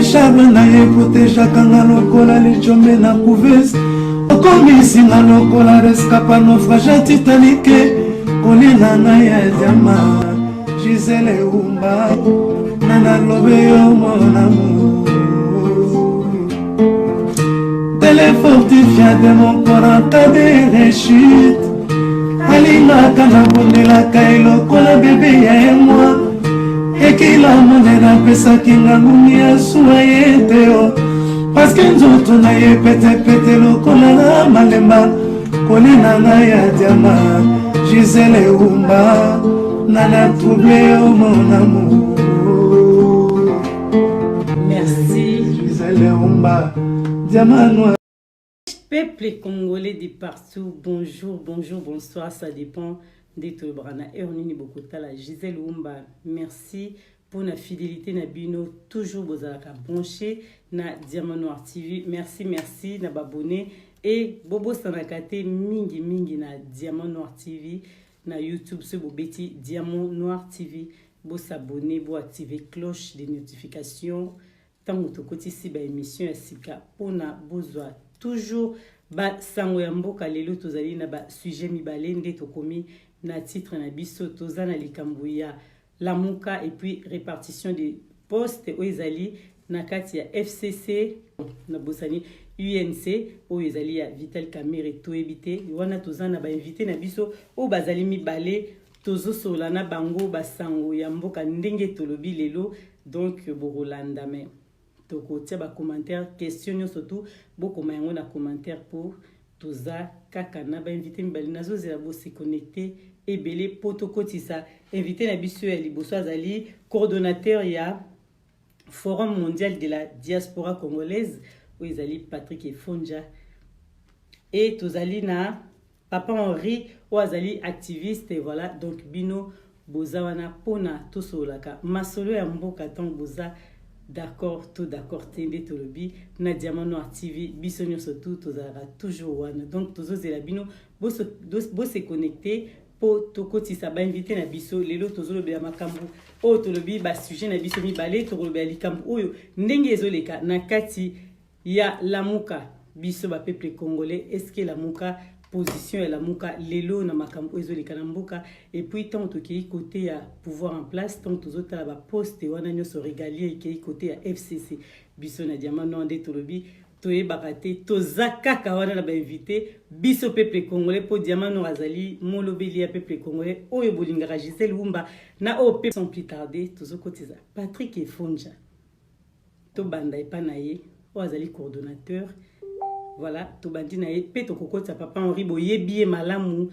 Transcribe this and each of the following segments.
charme na ye protejaka nga lokola lechombe na couveuse okomisi nga lokola rescapa naufrage titanike kolinga ngai ya diama Gisele Umba nana lobe yo mon amour téléfortifia de mon corps en cas de rechute alingaka na bondelaka elokola bebe ya emwa ekila monena pesaki ngangumi ya suwa ye teo paske nzoto na ye petepete lokola malemba kolina na ya diama Gisele Umba nana troublé au mon amour. Merci Gisele Umba diamant noir. Peuple congolais de partout, bonjour, bonjour, bonsoir, ça dépend de tout brana. Et on est beaucoup la Gisele Umba. Merci pour la fidélité na bino, toujours vous avez branché na Diamant Noir TV. Merci, merci na babonné et bobo sanakate mingi mingi na Diamant Noir TV na YouTube ce bobeti Diamant Noir TV. Vous s'abonner, vous activer cloche de notification. Tant que côté si ba émission ya sika pona bozwa toujours ba sango ya mboka lelo tozali na ba sujet mibale nde tokomi na titre na biso tozana likambo ya lamuka et puis répartition des postes o ezali na kati ya FCC na bosani UNC o ezali ya Vital Kamerhe to ebité wana tozana ba invité na biso o bazali mibale tozo sola na bango ba sango ya mboka ndenge tolobi lelo donc borolanda mais toko tia ba commentaire question surtout beaucoup mayango na commentaire pour toza kaka na ba invité mibali nazo zela bo se connecter et belé potokotisa invité na biso ya liboso azali coordonnateur ya Forum mondial de la diaspora congolaise où ezali Patrick Efonja et tozali na Papa Henri ou azali activiste et voilà donc bino boza wana pona tosolaka masolo ya mboka tant boza d'accord, tout d'accord, tende tolobi na Diamant Noir TV bisonyo surtout tozara toujours wana donc tozo la bino bo se connecter pour tokoti sa ba invité na biso lelo tozolo be makambu o tolobi ba sujet na biso mibale tolobi likambu oyo ndenge ezoleka na kati ya lamuka biso ba peuple congolais est-ce que lamuka position et la muka lelo na makambo ezoleka na mboka et puis tant toki côté ya pouvoir en place tant aux la ba poste wana nyoso régalier ki côté ya FCC biso na Diamant Noir nde tolobi toye bakate tozakaka wana na ba invité biso peuple congolais pour Diamant Noir azali molobeli ya peuple congolais oyo bolingaka Gisele Umba na o sans plus tarder tozokotiza Patrick Efonja to banda epanaye o azali coordonnateur. Voilà, to bandina e peto kokota Papa Henri boyebi malamu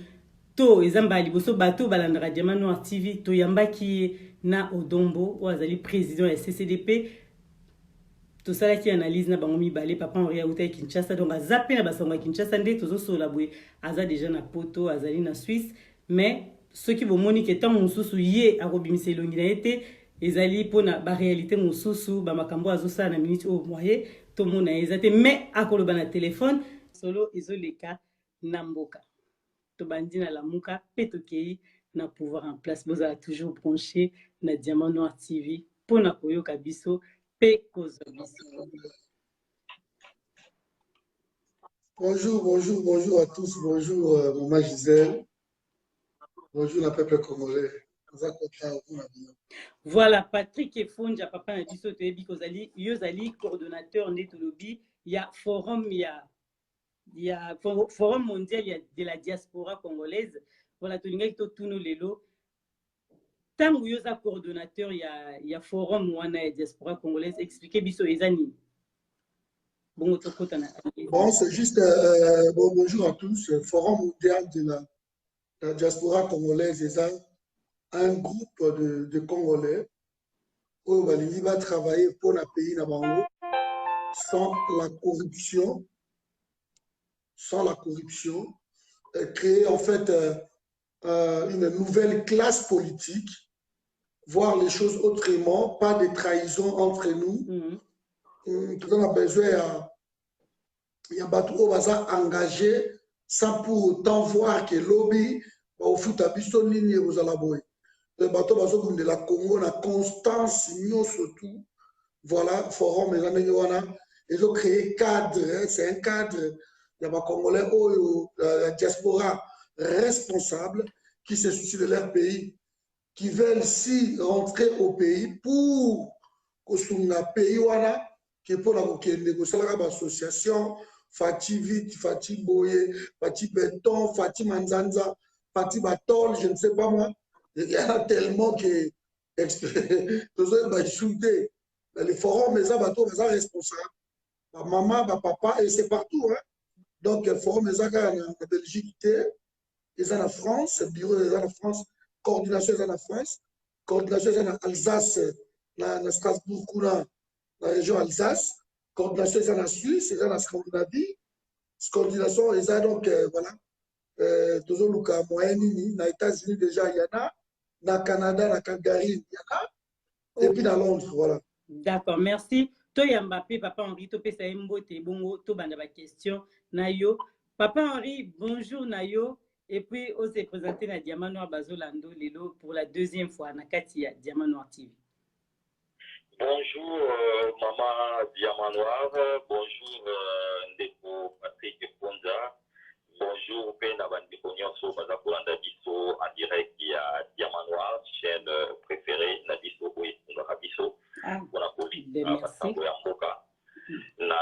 to ezamba liboso bato balandra Diamant Noir TV to yambaki na Odombo o azali président ya CCDP to sala ki analyse na bango mibale Papa Henri a uta Kinshasa donc azape na basonga Kinshasa nde tozo sola boye aza déjà na poto azali na Suisse mais ceux qui vont monique tant mususu ye akobimisa elongi na ete ezali pona ba réalité mususu ba makambo azosa na minute au moyen tout le monde a hésité mais à koloba na téléphone solo izoleka namboka to bandi na lamuka petokei na pouvoir en place vous avez toujours branché na Diamant Noir TV pour na koyoka biso pe kozo biso. Bonjour, bonjour, bonjour à tous. Bonjour, maman Gisèle. Bonjour, le peuple congolais. Voilà, Patrick Efonja, papa na biso to ebi kozali yozali coordonnateur netolobi ya forum forum mondial de la diaspora congolaise. Voilà, to linga to tuno lelo tangu yoza coordonnateur ya forum wana ya diaspora congolaise expliquer biso ezani. Bon, c'est juste bonjour à tous. Forum mondial de la diaspora congolaise, c'est un groupe de Congolais où il va travailler pour le pays Nabango sans la corruption, créer en fait une nouvelle classe politique, voir les choses autrement, pas de trahison entre nous. Tout on a besoin, il y a Batou Baza engagé sans pour autant voir que lobby au foot à Bissonini aux Alaboy. Le bateau de la Congo, la constance, surtout, voilà, forum, ils ont créé cadre, c'est un cadre, il y a des Congolais, la diaspora responsable qui se soucient de leur pays, qui veulent si rentrer au pays pour que un pays qui est pour négocier l'association, Fati Vite, Fati Boye, Fati Béton, Fati Manzanza, Fati Batol, je ne sais pas moi. Il y en a tellement que les forums, les abattoirs, les responsables, ma maman, ma papa, et c'est partout. Hein. Donc, le forum, les en Belgique, ils sont en France, le bureau ils sont en France, coordination ils sont en France, coordination ils sont en Alsace, dans Strasbourg, dans la région Alsace, coordination ils sont en Suisse, ils sont en Scandinavie, coordination ils sont donc, voilà, toujours le Moyen-Uni, dans les États-Unis déjà, il y en a, dans le Canada, dans le Calgary, il y en a, et puis dans Londres, voilà. D'accord, merci. Toi, Mbappé, Papa Henri, tu peux faire un mot, tu bon, tu as une question. Nayo. Papa Henri, bonjour Nayo. Et puis, on s'est présenté à Diamant Noir Bazolando Lelo pour la deuxième fois, à Katia, Diamant Noir TV. Bonjour, Maman Diamant Noir. Bonjour, Ndeko Patrick Fonda. Bonjour, Pena Bandikonion, Bazakolanda Bisso, en direct à Diamant Noir, chaîne préférée, Nabiso Rabiso. Pour la police, na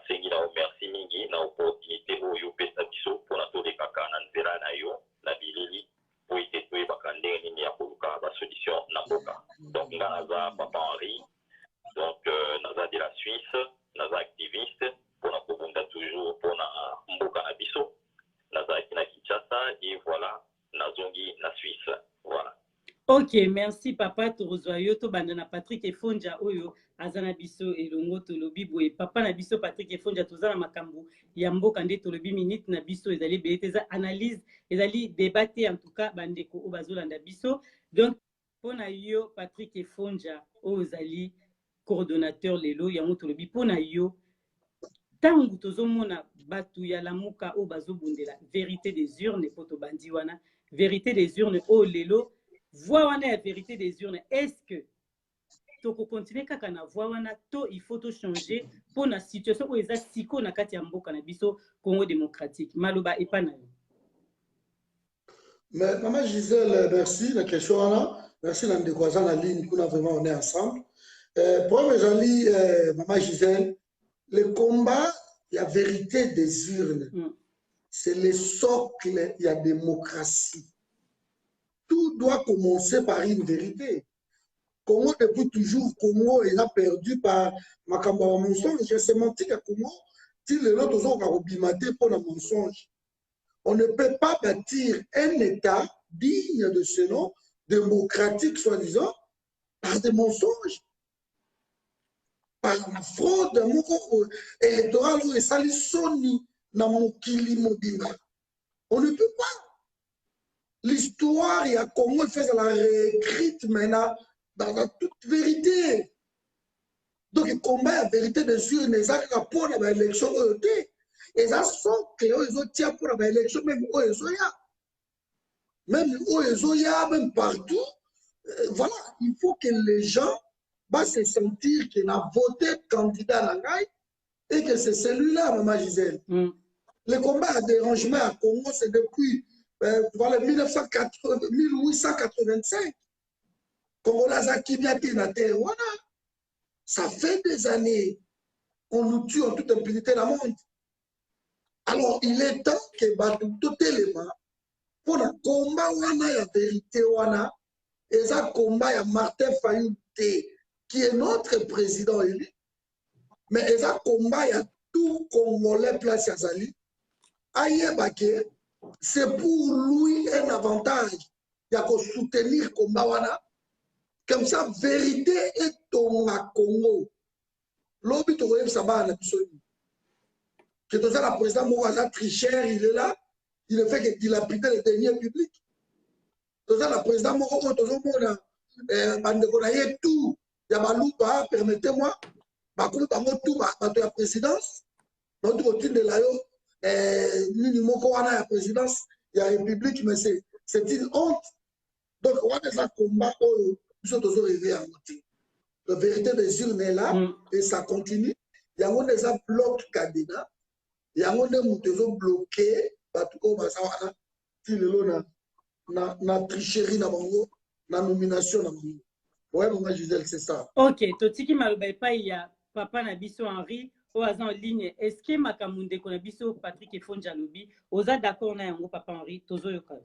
sengina merci mingi na opportunité oyo pesa biso pour la tole kaka na nzela na yo na bilili po ite to bakande nini ya koluka ba solution na mboka. Donc nga naza Papa Henri, donc naza de la Suisse, naza activiste pour la kobunda toujours pour na mboka na biso, naza kina Kinshasa et voilà nazongi na Suisse, voilà. Ok, merci papa Torozoyo to bandana Patrick Efonja oyo azana biso elongo tolobi boye papa na biso Patrick Efonja tozana makambo ya mboka nde tolobi minute na biso ezali beleza analyse ezali débattre en tout cas bandeko obazolanda biso. Donc pona yo Patrick Efonja ozali coordonnateur lelo yango tolobi pona yo tangu tozomona batu ya lamuka obazobundela vérité des urnes poto bandi wana vérité des urnes o lelo voir la vérité des urnes. Est-ce que tu peux continuer kaka na voir wana to il faut changer pour la situation où eza siko na kati ya mboka na biso Congo démocratique maloba epana. Mais maman Gisèle, merci la question là. Merci la décoration en ligne qu'on a vraiment on est ensemble. Pour mes amis maman Gisèle, le combat la vérité des urnes. C'est le socle de la démocratie. Tout doit commencer par une vérité. Congo, depuis toujours, Congo est perdu par Makamba mensonge. C'est menti que Congo, si les autres ont robimaté pour le mensonge. On ne peut pas bâtir un État digne de ce nom, démocratique soi-disant, par des mensonges, par la fraude électorale ou sali soni na mokili mobimba. On ne peut pas. L'histoire, il y a Congo fait la réécrite maintenant dans toute vérité. Donc, il combat la vérité de sûr, les rapports à l'élection, et ça sont que ils ont tiré pour l'élection, même où ils sont, même partout. Voilà, il faut que les gens vont se sentir qu'ils ont voté candidat à et que c'est celui-là, Maman Gisèle. Le combat à dérangement à Congo, c'est depuis voilà, 1885. Congolais a kidnappé la terre. Voilà. Ça fait des années. On nous tue en toute impunité dans le monde. Alors, il est temps que tout élément pour le combat, on a la vérité, et ça combat, il y a Martin Fayou, qui est notre président élu. Mais ça combat, il y a tout Congolais place à Zali. Aïe, c'est pour lui un avantage. Il y a qu'à soutenir le combat. Comme ça, vérité est ton Congo. L'objet de ça va en absolu. Que tout ça, la présidente Mouraza Trichère, il est là. Il ne fait que dilapider les deniers publics. Tout ça, la présidente Mouraza, tout tout. Il y a Malouba, permettez-moi. Tout, la présidence. Notre routine de l'AIO. La présidence, il y a la République, mais c'est une honte. Donc, on a des combats où nous sommes toujours arrivés à voter. La vérité des urnes est là et ça continue. Il y a un bloc candidat. Il y a un bloqué. Na tricherie na bango, na nomination na bango. Ouais, maman Gisèle, c'est ça. Ok, totiki maloba pa il y a papa na biso Henri au en ligne. Est-ce que makamunde ko na biso Patrick Efonjalobi, oza d'accord na yango papa Henri tozo yoka.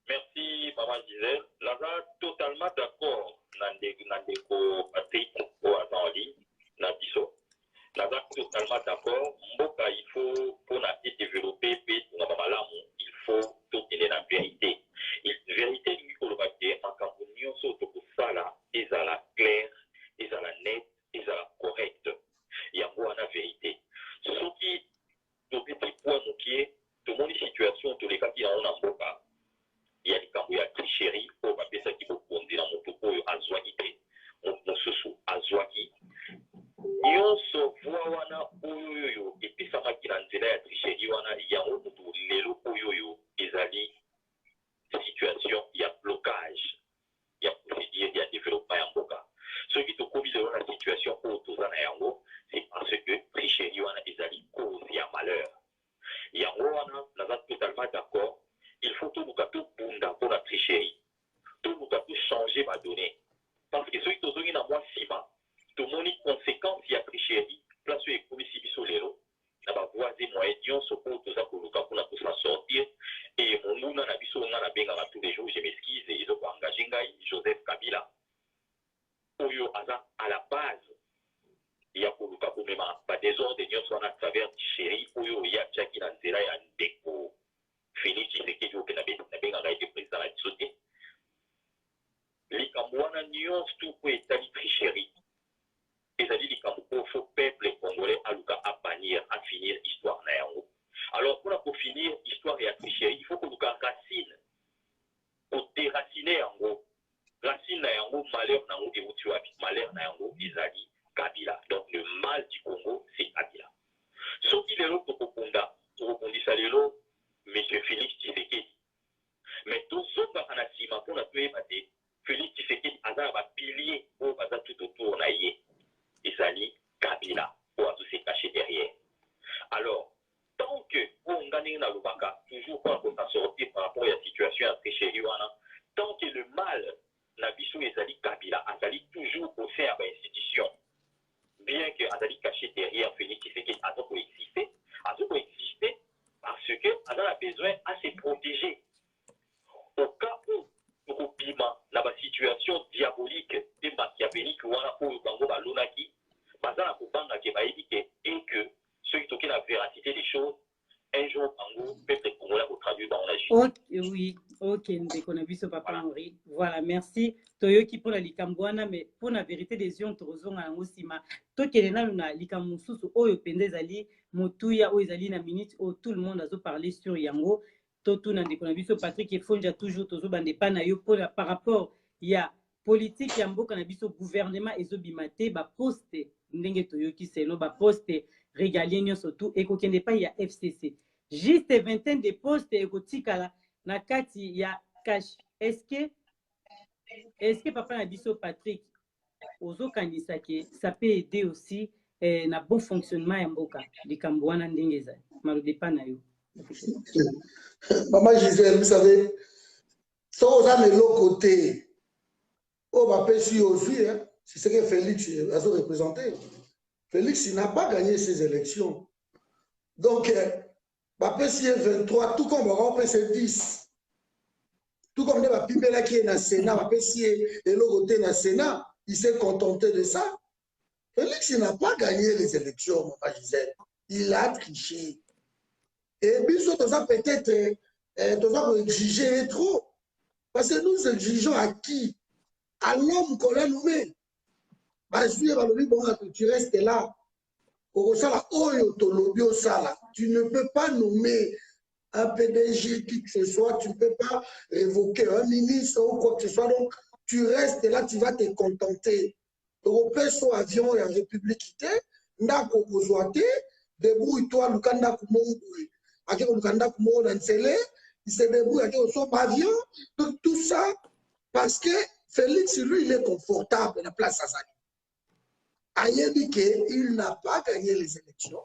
Merci maman Gisèle. Là totalement d'accord nandeko Patrick au en ligne na biso. Là totalement d'accord. Mboka il faut pour na développer na babalamu, il faut tenir la vérité. La vérité lui ko le papier en campagne so to ko sala ezala clair, ezala net, ezala correct. Yango wana vérité. Ce qui to petit point mokié, to moni situation to les kati na ona mboka. Il y a des camps de tricherie au papier ça qui peut conduire dans mon topo azwaki te. Mon sousou azwaki. Nyonso voa wana oyoyo epesamaki na nzela ya tricherie wana yango mutu lelo oyoyo ezali situation ya blocage ya procédure ya développement ya mboka. Ce qui te komi lelo na situation oyo toza na yango c'est parce que tricherie wana ezali cause ya malheur. Yango wana naza totalement d'accord. Il faut tout bunda pour la tricherie. Tout changer ma donnée. Parce que ceux qui ont dans moi sima, tout mon conséquence il y a tricherie, place où est commis si biso lelo, na ba voisin moyen so pour tout ça pour s'en sortir et mon mouna na biso na benga tous les jours, je m'excuse et ils ont engagé ngai Joseph Kabila. Oyo aza à la base il y a pour luka pour même pas désordre nyonso na travers tricherie oyo ya tchaki na nzela ya ndeko. Félix Tshisekedi au Canada, n'a pas été président à Tsoté. Les Cambouana nuance tout pour état de tricherie. Et ça dit les Cambouana, il faut peuple congolais à Luka à bannir, à finir l'histoire nayango. Alors pour finir l'histoire et la tricherie, il faut que Luka racine, pour déraciner en gros. Racine nayango, malheur nayango, et vous tuez malheur nayango, Ezali, Kabila. Donc le mal du Congo, c'est Kabila. Sauf qu'il est l'autre pour Konda, pour répondre ça l'élo. Monsieur Félix Tshisekedi. Mais tous ceux qui ont un assima pour la tuer, Félix Tshisekedi a un pilier pour tout autour de et ça dit Kabila pour tout se cacher derrière. Alors, tant que on gagne dans le baka, toujours quand on a sorti par rapport à la situation à tricherie, tant que le mal n'a biso ezali Kabila, azali toujours au sein de l'institution. Bien que azali caché derrière Félix Tshisekedi, a donc existé, parce qu'on a besoin à se protéger. Au cas où, au piment, dans la situation diabolique et machiavélique, où on a pour le Bango Balonaki, et que ceux qui toquent la véracité des choses, un jour, Bango, peuple congolais au traduit dans la Chine. Oui, ok, on a vu ce papa Henri. Voilà, merci. Toyoki pour la Likambouana, mais pour la vérité des yeux, on a aussi ma. Toi qui est là, on a Likamoussous, Oyo Pendezali, Moutouya, Oizali, na minute, où tout le monde a parlé sur Yango. Tout on a vu ce Patrick et Fonja toujours, Tozo Bandepanayo, par rapport, il y a politique, Yambo, qu'on a vu ce gouvernement, et Zobimate, ba poste, Ndenge Toyoki, c'est non, ba poste, régalien, surtout, et qu'on n'est pas, il y a FCC. Juste vingtaine de postes, et qu'on na kati, il y a cash. Est-ce que papa Nabiso Patrick, Ozo Kanisake, ça peut aider aussi na bon fonctionnement ya mboka di Kambouana ndengeza malude pa na yo. Maman Gisèle, vous savez, ça aux âmes de l'autre côté, on va pas suivre aussi, hein, c'est ce que Félix a représenté. Félix n'a pas gagné ses élections. Donc, PCA 23, tout comme on PCA 10. Tout comme les Pimela qui est dans le Sénat, PCA et l'autre côté dans le Sénat, il s'est contenté de ça. Félix n'a pas gagné les élections, Maman Gisèle. Il a triché. Et Bissot, peut-être, exiger trop. Parce que nous exigeons à qui? À l'homme qu'on a nommé. Tu restes là. Tu ne peux pas nommer un PDG qui que ce soit, tu ne peux pas révoquer un ministre ou quoi que ce soit. Donc, tu restes là, tu vas te contenter. Européen sur avion et en République, ndako kozwate, débrouille-toi, Lukanda Kumongoui. Ake Lukanda Kumongoui, il se débrouille avec son avion. Donc, tout ça, parce que Félix, lui, il est confortable à la place à Zali. Ayebi qu'il n'a pas gagné les élections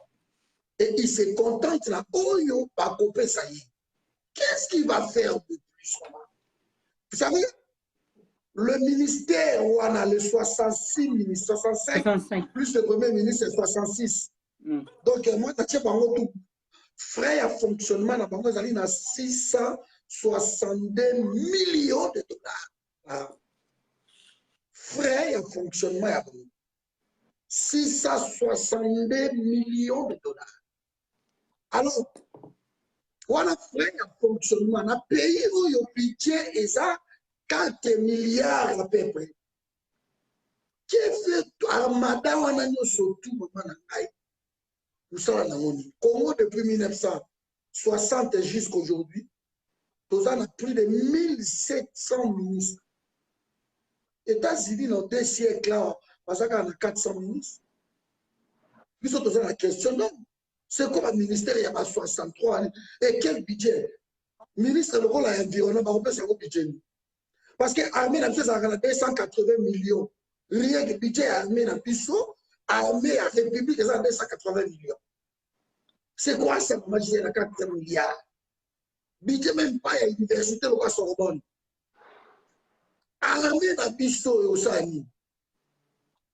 et il se contente là, Oyo, pas couper ça y est. Qu'est-ce qu'il va faire de plus? Vous savez, le ministère où on a les 66 ministres, 65, plus le premier ministre, c'est 66. Donc, moi, tu sais, tout frais à fonctionnement, on a 662 millions de dollars. Frais à fonctionnement, 662 millions de dollars. Alors, on a frais à fonctionnement, on a payé au budget et ça, 4 milliards à peu près. Qui fait Armada, on a surtout, Congo depuis 1960 jusqu'à aujourd'hui, nous avons plus de 1700 ministres. États-Unis, dans 2 siècles, là, parce qu'on a 400 ministres. Nous avons la question, non. C'est comme un ministère, il y a 63 ans. Et quel budget? Ministre, le rôle à l'environnement, on peut savoir le budget. Parce que l'armée a 280 millions. Rien que budget armée dans Bissau, armée à République, ils ont 280 millions. C'est quoi ça pour moi, j'ai 4 milliards? Budget même pas à l'université, le Sorbonne. Armée dans Bissau et au Sani.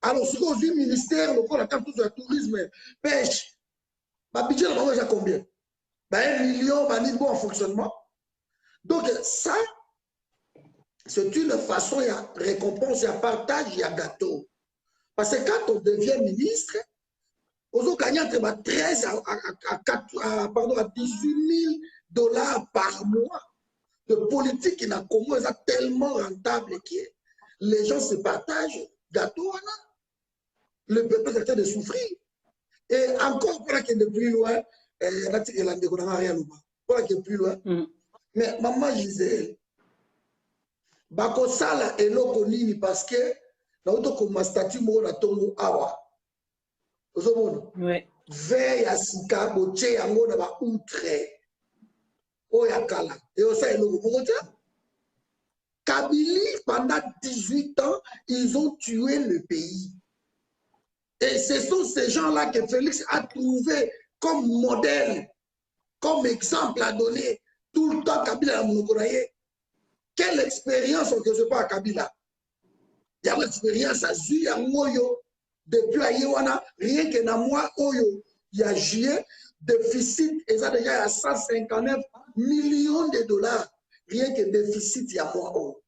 Alors, ce qu'on dit, ministère, le corps, la carte de tourisme, pêche. Ma budget, on va combien? 1 million, en fonctionnement. Donc, ça, c'est une façon, il y a récompense, il y a partage, il y a gâteau. Parce que quand on devient ministre, on gagne entre 13 à 18 000 dollars par mois de politique qui n'a comment ça tellement rentable que les gens se partagent gâteau. Le peuple est en train de souffrir. Et encore, pour qu'il est de plus loin, pour qu'il est plus loin. Mais maman Gisèle, bakosala eloko nini parce que na auto comme statut mo na tongo awa ozomona veille ya sika boche yango na ba outre oya kala et osa eloko moko Kabili pendant 18 ans ils ont tué le pays et ce sont ces gens-là que Félix a trouvé comme modèle comme exemple à donner tout le temps. Kabila Monokoraye. Quelle expérience on ne sait pas à Kabila? Il y a l'expérience à Zuya Moyo, depuis à Yewana, rien que dans moi, Oyo, il y a juillet, déficit, et ça déjà à 159 millions de dollars, rien que déficit, il y a moi, Oyo.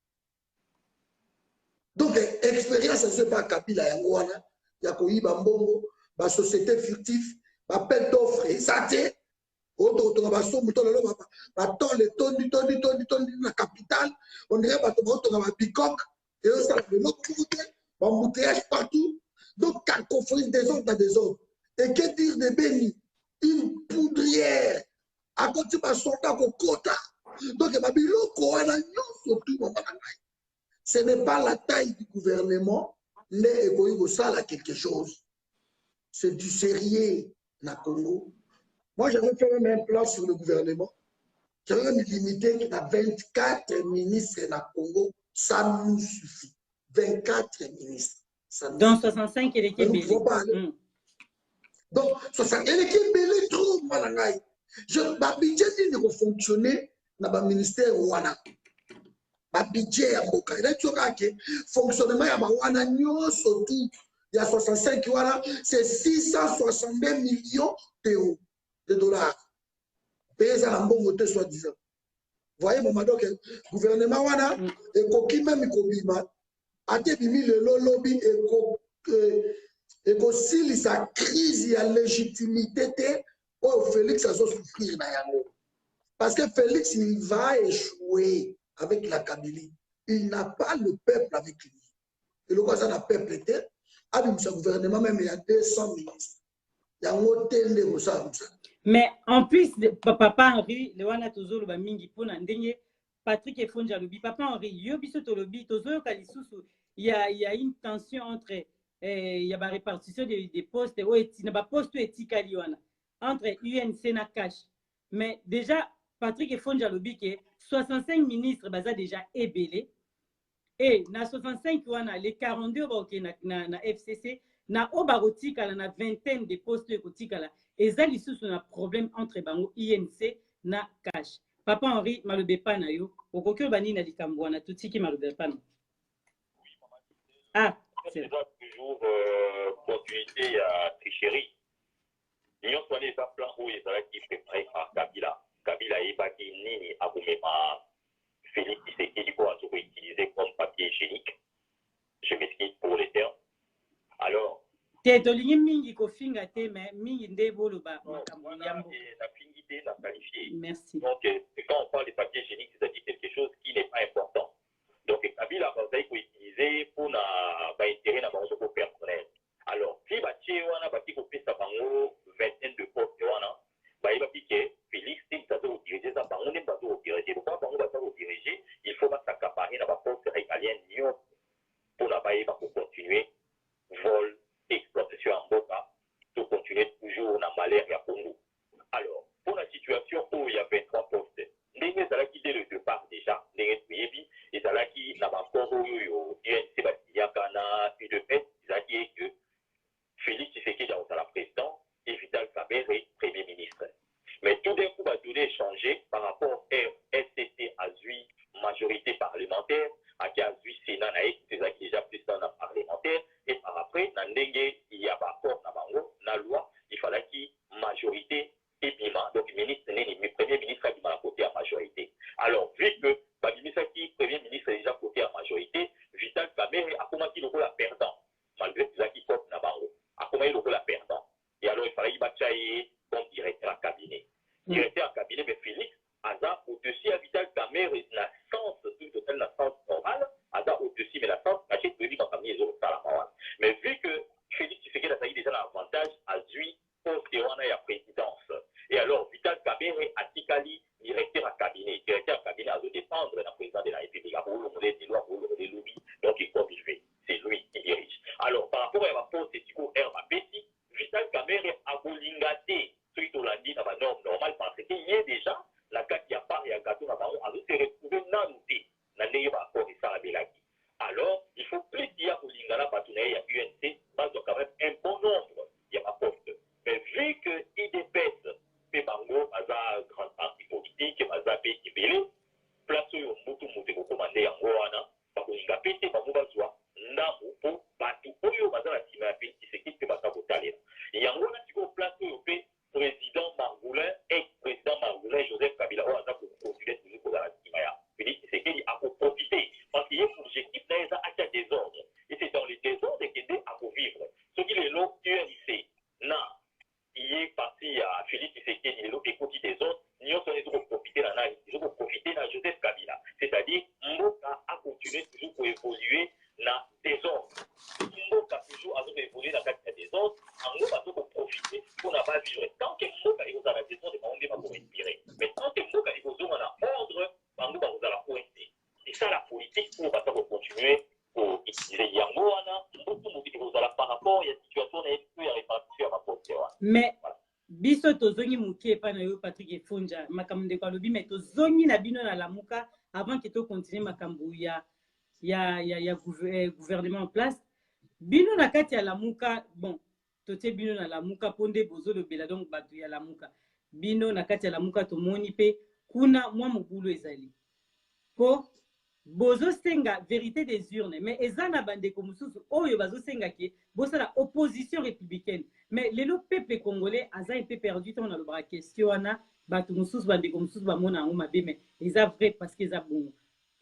Donc, expérience, on ne sait pas à Kabila, Yewana, il y a Koyiba Mbongo, la société fictive, appel d'offres, et ça, c'est. La capitale, on dirait que Bicok, et de l'autre côté, embouteillage partout. Donc, cacophonie des autres dans des autres. Et que dire de Béni? Une poudrière, à côté de son quota. Donc, ce n'est pas la taille du gouvernement, mais ça a quelque chose. C'est du sérieux, na Congo. Moi, j'avais fait même un plan sur le gouvernement. J'avais me limité à 24 ministres dans le Congo. Ça nous suffit. 24 ministres. Dans 65, il est Kébélé. Donc, 65, il est Kébélé trop mal. Ma budget, il doit fonctionner dans le ministère Wana. Ma budget, il y fonctionnement, surtout, il y a 65, c'est 662 millions d'euros. De dollars. Payés à l'ambon, soi-disant. Vous voyez, mon donc, le gouvernement, et coquille même, a été mis le lobby et aussi sa crise à légitimité, oh, Félix a souffrir. Parce que Félix, il va échouer avec la Kabylie. Il n'a pas le peuple avec lui. Et le quoi, le peuple était, avec ce gouvernement, même il y a 200 ministres. Il y a un hôtel de ça. Mais en plus, Papa Henri, le wana tozolo ba mingi pona ndenge Patrick Efonja lobi. Papa Henri, yo biso to lobi tozo kalisusu. Il y a une tension entre il y a la répartition des postes ou etina ba poste etika liwana entre UNC na cash. Mais déjà Patrick Efonja lobi que 65 ministres baza déjà ébélé Et na 65 wana, les 42 na FCC, na obarotika na vingtaine de postes kotikala. Et ça, lisusu na problème entre bango INC na cash. Papa Henri, malobe pa na yo, okoki obani na likambo wana, tutiki malobe pa na. Ah, c'est toujours continuité à tricherie. Nous sommes des plans où ils allaient qui préparent par Kabila. Kabila est bâti nini à vous mettre Félix Tshisekedi pour utiliser comme papier hygiénique. Je m'excuse pour les termes. Alors, tolingi mingi kofinga te mais mingi nde boloba makambo yambo. La finité, la qualifiée. Merci. Donc, quand on parle de papier hygiénique, c'est-à-dire quelque chose qui n'est pas important. Donc, Kabila va utiliser pour intérêt dans le personnel. Alors, si Baché wana bati ko pesa bango vingtaine de postes wana, il va piquer Félix si ça doit diriger ça bango ne pas doit diriger. Pourquoi bango va doit diriger? Il faut pas s'accaparer dans la poste régalienne pour la bailler pour continuer vol, exploitation en boca, pour continuer toujours dans malheur et à Congo. Alors, pour la situation où il y a 23 postes, les gens qui dès le départ déjà, les gens qui n'a pas encore eu UNC Bastillakana, UDPS, ils que Félix Tshisekedi est la présidence et Vital Kamerhe est premier ministre. Mais tout d'un coup, va donner changé par rapport à SCC à lui, majorité parlementaire, à qui a lui Sénat, c'est déjà plus dans la parlementaire, et par après, dans il y a pas encore dans la loi, il fallait qu'il majorité et Bima, donc premier ministre a dit à côté à majorité. Alors, vu que premier ministre est déjà côté à majorité, Vital Kamerhe a commencé le perdant, malgré tout ça qui compte dans Bango. A comment il la perdant. Et alors, il fallait qu'il comme directeur à cabinet. Directeur à cabinet, mais Félix, Aza, au-dessus, à Vital Kamerhe, la sens, tout la sens normale, Aza, au-dessus, mais la sens cachée, de lui, dans famille, les autres, mais vu que Félix Tshisekedi a déjà l'avantage à lui, au Théouana et à présidence. Et alors, Vital Kamerhe a Tikali, directeur à cabinet. Directeur à cabinet, a de dépendre d'un président de la République. À vous, des lois, vous, des lobbies. Donc, il comme il fait. C'est lui qui dirige. Alors, par rapport à la pose de Tico Herbapeti, Vital Kamerhe a bolingate, suite au lundi, dans la norme normale, parce qu'il y a déjà la carte qui a pas et un gâteau dans la main, a se retrouver nanouté, dans les accords et ça, alors, il faut plus dire au Lingala, il y a UNC, parce qu'il y a quand même un bon nombre, il y a pas poste. Mais vu que IDPS, Pébango, Maza, grande parti politique, Maza, Pékibélé, place où Moutou Moutou commandé en Goana, parce qu'il y a pété, Bango Bazoua, Namu, pour Batou, Oyo, Maza, la Tima, Péti, c'est qui Pébata Botalé. Il y a un gros petit place où président Margoulin, ex-président Margoulin, Joseph Kabila, on a continué toujours pour la Timaya. C'est qu'il a profité, parce qu'il y a un objectif dans les désordres. Et c'est dans les désordres qu'il y a pour vivre. Ce qui est l'eau UNC, il est parti à Félix Tshisekedi, il est l'eau écoute des autres, nous avons profité de Joseph Kabila. C'est-à-dire, Mboka a continué toujours pour évoluer dans les désordres. Mboka toujours a évolué dans le désordre, en gros, a profité pour ne pas vivre. Tant que Mboka est dans la désordre, on ne va pas respirer. Mais tant que Mboka est dans l'ordre, on va la pointer. C'est ça la politique pour continuer pour utiliser Yangoana, par rapport à la situation et à répartition à ma portée. Mais, biso tozongi mukie pa na yo Patrick Efonja, makambo ndeko alobi, mais tozongi na bino na lamuka avant que to continue makambo ya gouvernement en place. Bino na kati ya lamuka, bon, totie bino na lamuka ponde bozo lobela donc bato ya lamuka. Bino na kati ya lamuka tomoni pe kuna mwa mokulu ezali. Po bozo senga vérité des urnes, mais ezana bandeko mususu oyo bazo senga ki bosa la opposition républicaine. Mais le peuple congolais a un peu perdu tant dans le question wana bato mususu bandeko mususu ba mona ngo mabe, mais eza vrai parce que eza bon.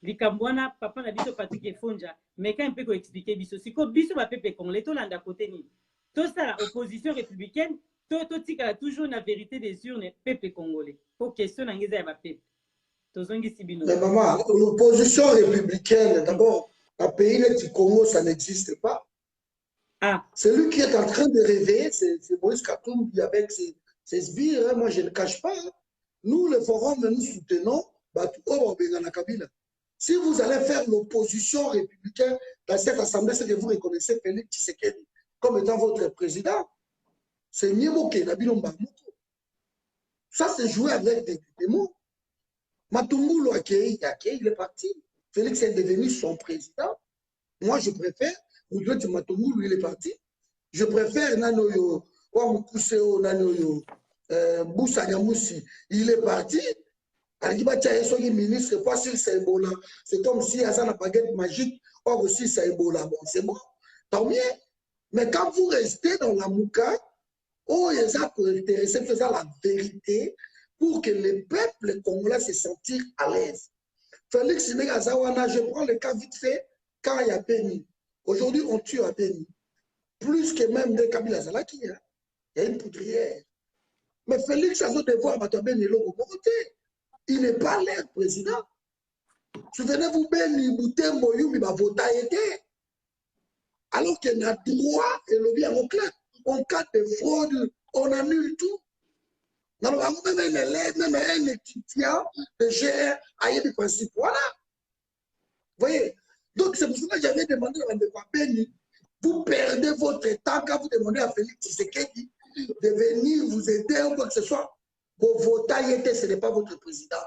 Likambwana papa na biso Patrick Efonja, mais quand un peu ko expliquer biso siko biso ba peuple congolais to landa côté ni. To ça la opposition républicaine, to tika toujours na vérité des urnes peuple congolais. Pour question na ngeza ya ba peuple. Mais maman, l'opposition républicaine, d'abord, un pays du Congo, ça n'existe pas. Ah. Celui qui est en train de rêver, c'est Moïse Katumbi avec ses sbires, hein, moi je ne cache pas. Hein. Nous, le forum, nous soutenons Kabila. Si vous allez faire l'opposition républicaine dans cette assemblée, c'est que vous reconnaissez Félix Tshisekedi comme étant votre président. C'est Nieboke, Nabilomba. Ça, c'est jouer avec des mots. Matungulu, il est parti. Félix est devenu son président. Moi, je préfère, Moudouet Matongou, lui, il est parti. Je préfère Nanoyo, Wamukuseo, Nanoyo, Boussa Yamoussi, il est parti. Ministre, pas sur Saïbola. C'est comme si Hassan a baguette magique, or aussi Saïbola. Bon, c'est bon, tant mieux. Mais quand vous restez dans la Mouka, oh, il y a intéressé, faisant la vérité pour que le peuple congolais se sentir à l'aise. Félix Negazawana, je prends le cas vite fait, quand il y a Béni. Aujourd'hui, on tue à Béni. Plus que même de Kabila Zalaki, hein. Il y a une poudrière. Mais Félix a son devoir à Béni, il n'est pas l'air président. Souvenez-vous, Béni, Boutembo, Yumi, Bavota était. Alors qu'il y a droit et le bien au clair. En cas de fraude, on annule tout. Même un élève, même un étudiant de GR a eu des principes. Voilà. Vous voyez? Donc, c'est pour ça que j'avais demandé à Ndekwa Béni, vous perdez votre temps quand vous demandez à Félix Tshisekedi de venir vous aider ou quoi que ce soit. Vos votants, ce n'est pas votre président.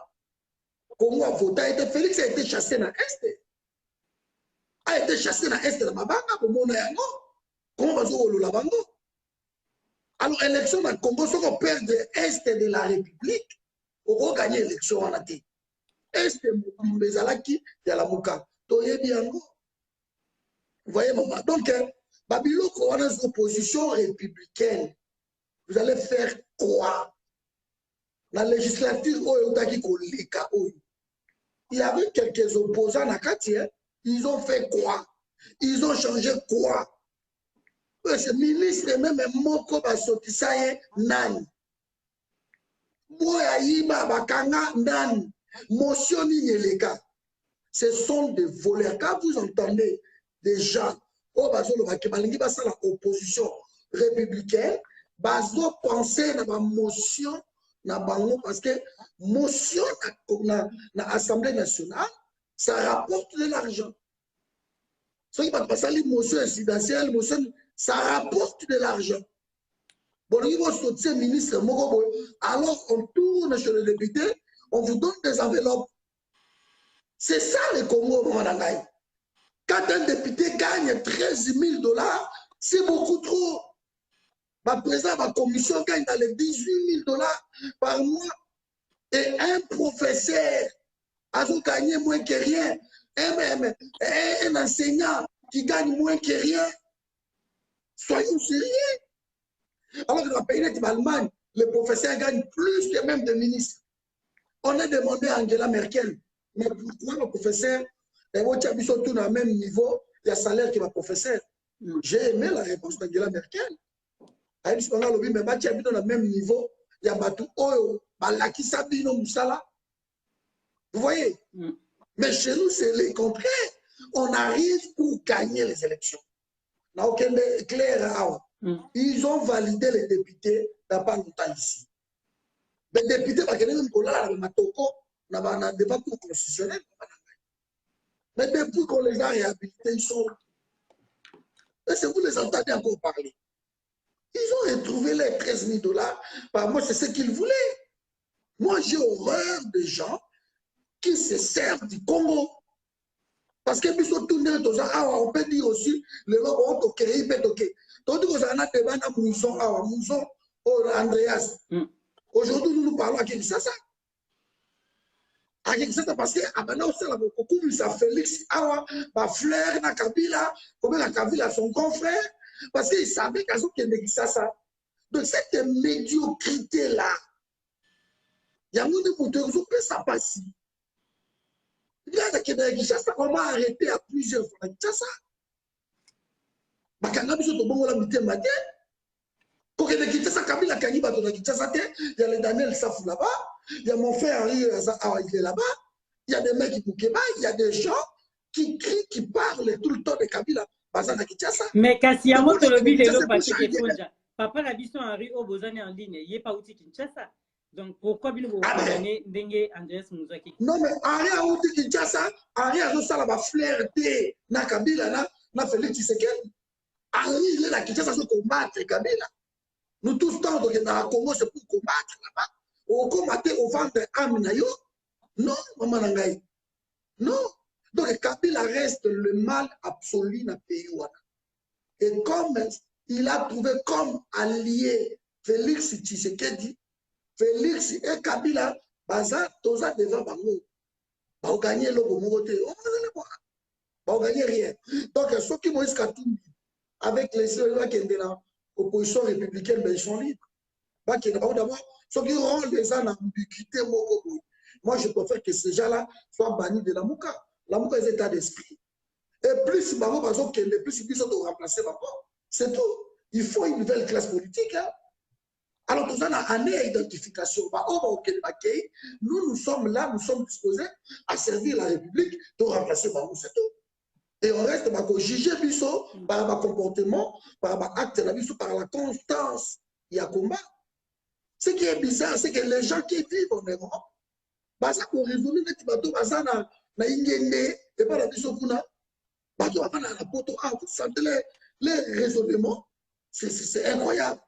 Comment voter? Félix a été chassé dans l'Est. A été chassé dans l'Est de Mabanga pour mon yango. Comment va jouer le bango? Alors, élection dans le Congo, si on perd l'Est de la République, on va gagner l'élection en Athée. Est de Mbezalaki, il y a la Mouka. Toye Biango. Vous voyez, maman. Donc, Babylone, on a une opposition républicaine. Vous allez faire quoi? La législature, il y avait quelques opposants à Kati. Ils ont fait quoi? Ils ont changé quoi? Ce ministre, même Moko Basotisaye, Nani. Moyaïba Bakanga, Nani. Motioni Yeleka. Ce sont des voleurs. Quand vous entendez des gens, l'opposition républicaine, bazo penser à la motion, parce que motion dans l'Assemblée nationale, ça rapporte de l'argent. Ce qui va passer à l'émotion incidentielle, ça rapporte de l'argent. Bon, il va sortir ministre, alors on tourne chez le député, on vous donne des enveloppes. C'est ça le Congo, Mwanangaï. Quand un député gagne 13 000 $, c'est beaucoup trop. Ma président, ma commission gagne dans les 18 000 $ par mois. Et un professeur a gagné moins que rien. Un enseignant qui gagne moins que rien. Soyons sérieux. Alors que dans le pays d'Allemagne, les professeurs gagnent plus que même des ministres. On a demandé à Angela Merkel, mais pourquoi le professeur, ils sont tous dans le même niveau, il y a salaire qui va professeur. J'ai aimé la réponse d'Angela Merkel. Elle dit, mais tu habites dans le même niveau, il y a Batou Oyo, Balaki Sabino Moussala. Vous voyez? Mais chez nous, c'est le contraire. On arrive pour gagner les élections. N'a aucun clair. Ils ont validé les députés dans pas longtemps ici. Les députés, parce que même pour là, on a un débat constitutionnel. Mais depuis qu'on les a réhabilités, ils sont. Est-ce que vous les entendez encore parler? Ils ont retrouvé les 13 000 $. Par moi, c'est ce qu'ils voulaient. Moi, j'ai horreur des gens qui se servent du Congo. Parce que puis sont tournés dans un on peut dire aussi le logo on toque il peut toquer. Tandis que ça n'a pas de mousson mousson Andreas. Aujourd'hui nous parlons à Kinshasa. À Kinshasa parce que maintenant aussi la beaucoup ça Félix awa ba fleur na Kabila comme la Kabila son confrère parce qu'ils savaient qu'à ce qu'il y a Kinshasa. Donc cette médiocrité là. Il y a monde pour te résoudre ça passe. Il y a des Kinshasa, on va arrêter à plusieurs fois. Kinshasa. Bakanga biso to bongo la mitema te. Pour que Kinshasa Kabila Kangiba to Kinshasa te, il y a le Daniel Safou là-bas, il y a mon frère Henri il est là-bas, il y a des mecs qui Poukeba, il y a des gens qui crient, qui parlent tout le temps de Kabila. Bazana Kinshasa. Mais Kassiamo to lobi de lo passe ke fonja. Papa la biso Henri Obozani en ligne, il est pas outil Kinshasa. Donc, pourquoi vous avez dit Andreas Mouzaki? Non, mais Henri a outi Kinshasa, Henri a joué la flirté na Kabila, na Félix Tshisekedi. Henri, il est là, Kinshasa, c'est combattre Kabila. Nous tous temps, dans le Congo, c'est pour combattre là-bas. Au combattre, au vendre âme na yo. Non, maman Nangaï. Non. Donc, Kabila reste le mal absolu dans le pays. Et comme il a trouvé comme allié Félix Tshisekedi, Félix et Kabila, baza toza devant bango. Ba gagner le gomote. Ba gagner rien. Donc, ceux qui Moïse Katumbi avec les gens qui sont dans l'opposition républicaine, ben, ils sont libres. D'abord, ceux qui rendent les gens en ambiguïté, moi, je préfère que ces gens-là soient bannis de la Mouka. La Mouka est état d'esprit. Et plus, plus ils doivent remplacer Bako. C'est tout. Il faut une nouvelle classe politique. Hein. Alors, nous avons une identification. Nous sommes là, nous sommes disposés à servir la République de remplacer Bako. C'est tout. Et on reste juger par le comportement, par l'acte, par la constance. Il y a combat. Ce qui est bizarre, c'est que les gens qui vivent en Europe, ça pour résoudre les bateaux, na ingende et pas la bisokuna, bateau avant la poto, vous sentez les raisonnements, c'est incroyable.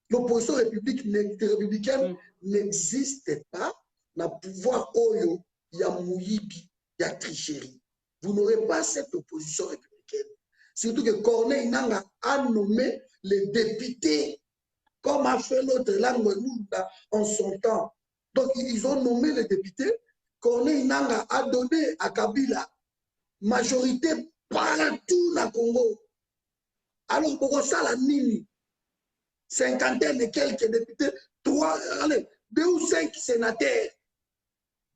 L'opposition républicaine n'existe pas dans le pouvoir Oyo, il y a Mouyibi, il y a tricherie. Vous n'aurez pas cette opposition républicaine. Surtout que Corneille Nanga a nommé les députés comme a fait l'autre langue en son temps. Donc, ils ont nommé les députés. Corneille Nanga a donné à Kabila majorité partout dans le Congo. Alors, pour ça, la Nini, cinquantaine et quelques députés, 2 ou 5 sénateurs.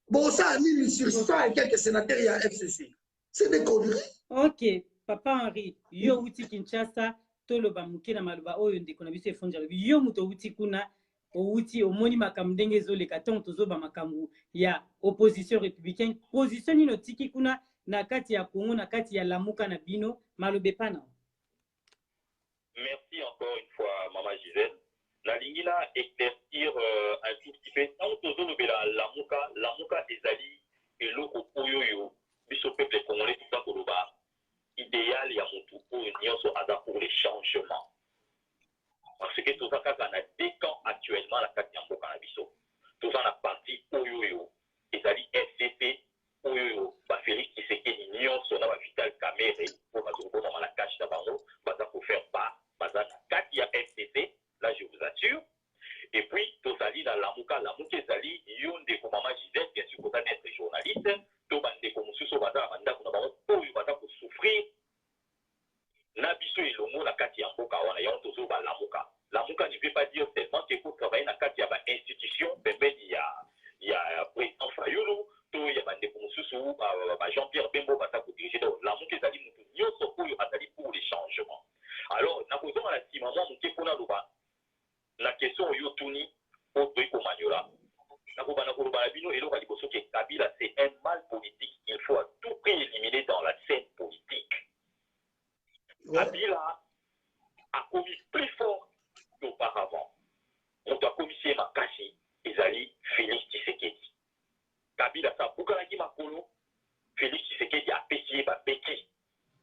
Pour ça, Nini, sur 100 et quelques sénateurs, il y a FCC. C'est des conneries. Ok, Papa Henri, yo uti Kinshasa, toloba muke na maloba oyo ndeko na biso efonja yo muto uti kuna outi omoni makambo ndenge ezoleka ntango tozoba makambo ya opposition républicaine position nino tiki kuna na kati ya Congo na kati ya Lamuka na bino malobe pana. Merci encore une fois Maman Gisèle. La lingila éclaircir un tout petit peu ntango tozolobela Lamuka ezali eloko oyo yo biso peuple congolais tout ça koloba idéal ya mutu oyo nyonso aza pour les changements. Parce que tout ça quand on a des camps actuellement la kati ya mboka na biso. Tout ça na parti oyo ezali FCC oyo ba Félix Tshisekedi nyonso na ba Vital Kamerhe pour bazoko na la cache na bango baza pour faire part baza na kati ya FCC là je vous assure. Et puis tozali na Lamuka ezali yo ndeko Maman Gisèle bien sûr pour être journaliste to bandeko mosusu baza bandako na bango oyo baza ko souffrir na biso elongo na kati ya mboka wana ya tozo ba Lamuka ne veut pas dire seulement qu'il faut travailler na kati ya ba institution pembeni ya président Fayulu to ya bandeko mosusu ba Jean-Pierre Bembo baza ko diriger donc Lamuka ezali mutu nyonso oyo azali pour les changements. Alors na kozonga na sima mwa muke mpona loba la question oyo tuni otoyi komanyola nakobana koloba na bino eloko ya liboso ke Kabila c'est un mal politique qu'il faut à tout prix éliminer dans la scène politique. Kabila a commis plus fort qu'auparavant. On doit commisser Makasi ezali Félix Tshisekedi. Kabila sa bukanaki makolo Félix Tshisekedi a payé ba beki.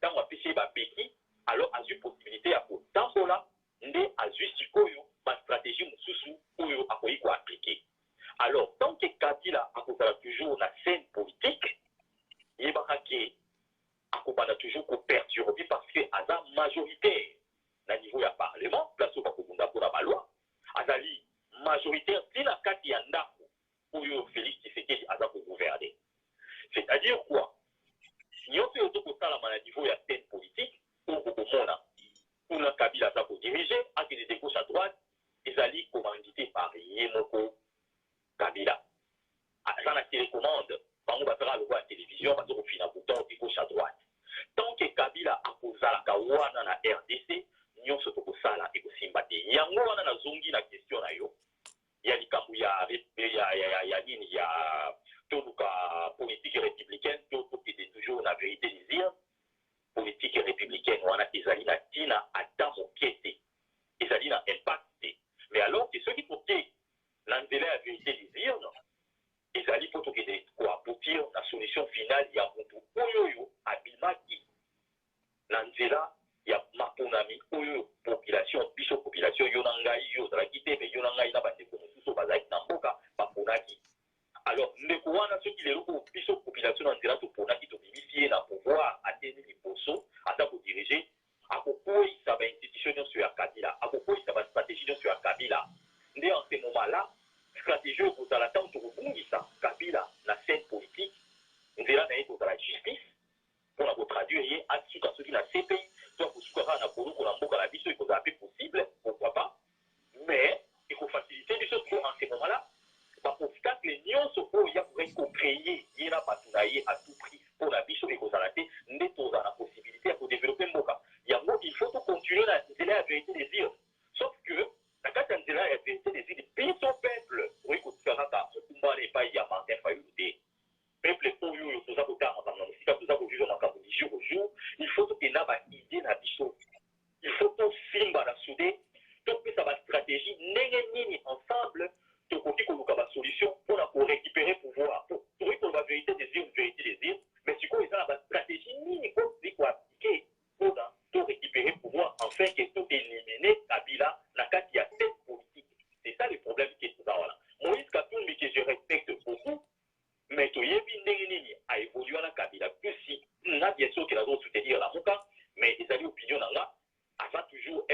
Tant a payé ba beki alors a eu possibilité à kotambola nde a eu sikoyo ma stratégie mususu oyo akoyi ko appliquer. Alors tant que Kabila akozala toujours la scène politique yebaka ke akobana toujours ko perturber parce que aza majoritaire na niveau ya parlement place ba kobunda pour la loi azali majoritaire tina kati ya ndako oyo Félix Tshisekedi aza ko gouverner. C'est-à-dire quoi? Nyonso yoto kosala na niveau ya scène politique pour komona kuna Kabila aza ko diriger akende de gauche à droite ezali commandité par Yemoko Kabila. Aza na télécommande bango bazala lokola ya télévision baza kofina bouton de gauche à droite. Tant que Kabila akozalaka wana na RDC nyonso tokosala ekosimba te. Yango wana nazongi na question na yo ya likambo ya nini ya toluka politique républicaine tokende toujours na vérité désir politique républicaine wana ezali na tina ata moke te ezali na impact te. Mais alors que ceux qui toke na nzela ya vérité désir ezali po tokende koaboutir na solution finale ya mutu oyo abimaki na nzela ya maponami oyo population biso population yo na ngai yo ozalaki te me yo na ngai na bandeko mosusu bazalaki na mboka baponaki. Alors ndeko wana soki lelo biso population na nzela toponaki tobimisi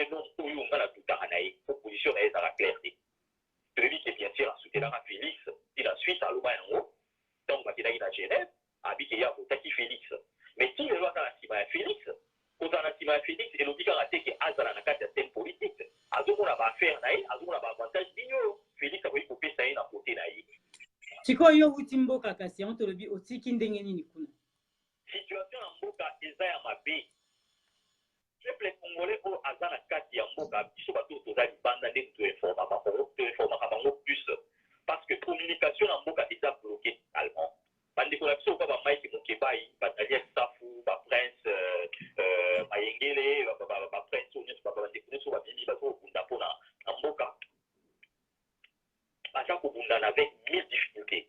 un homme où on a tout à anaï, opposition à la clarté. Celui qui est bien sûr soutenu à Félix, il a Suisse à l'Oba en haut, donc il a à Genève, habité à Botaki Félix. Mais si le loi a la Félix, quand on a la Félix, et l'obligation a été qu'Azala n'a qu'à certaines politiques, Azou n'a pas affaire naï, Azou n'a pas avantage d'igno. Félix a voulu couper ça à côté naï. Chiko yo utimbo kakasi, on te le dit aussi kindengeni nikuna. Situation en Mboka, Ezaya Mabé. Les Congolais au Azana Kati en Mboka, ils sont pas tous aux Alibanda, des tout informateurs plus. Parce que communication en Mboka est bloquée allemand. Bande collapsée au Baba Mike Mokebai, Batalia Safou, Prince, Mayengele, Prince, Baba Ndekune, Soba Bibi, Bato Bundapona en Mboka. Bacha Kobundana avec 1000 difficultés.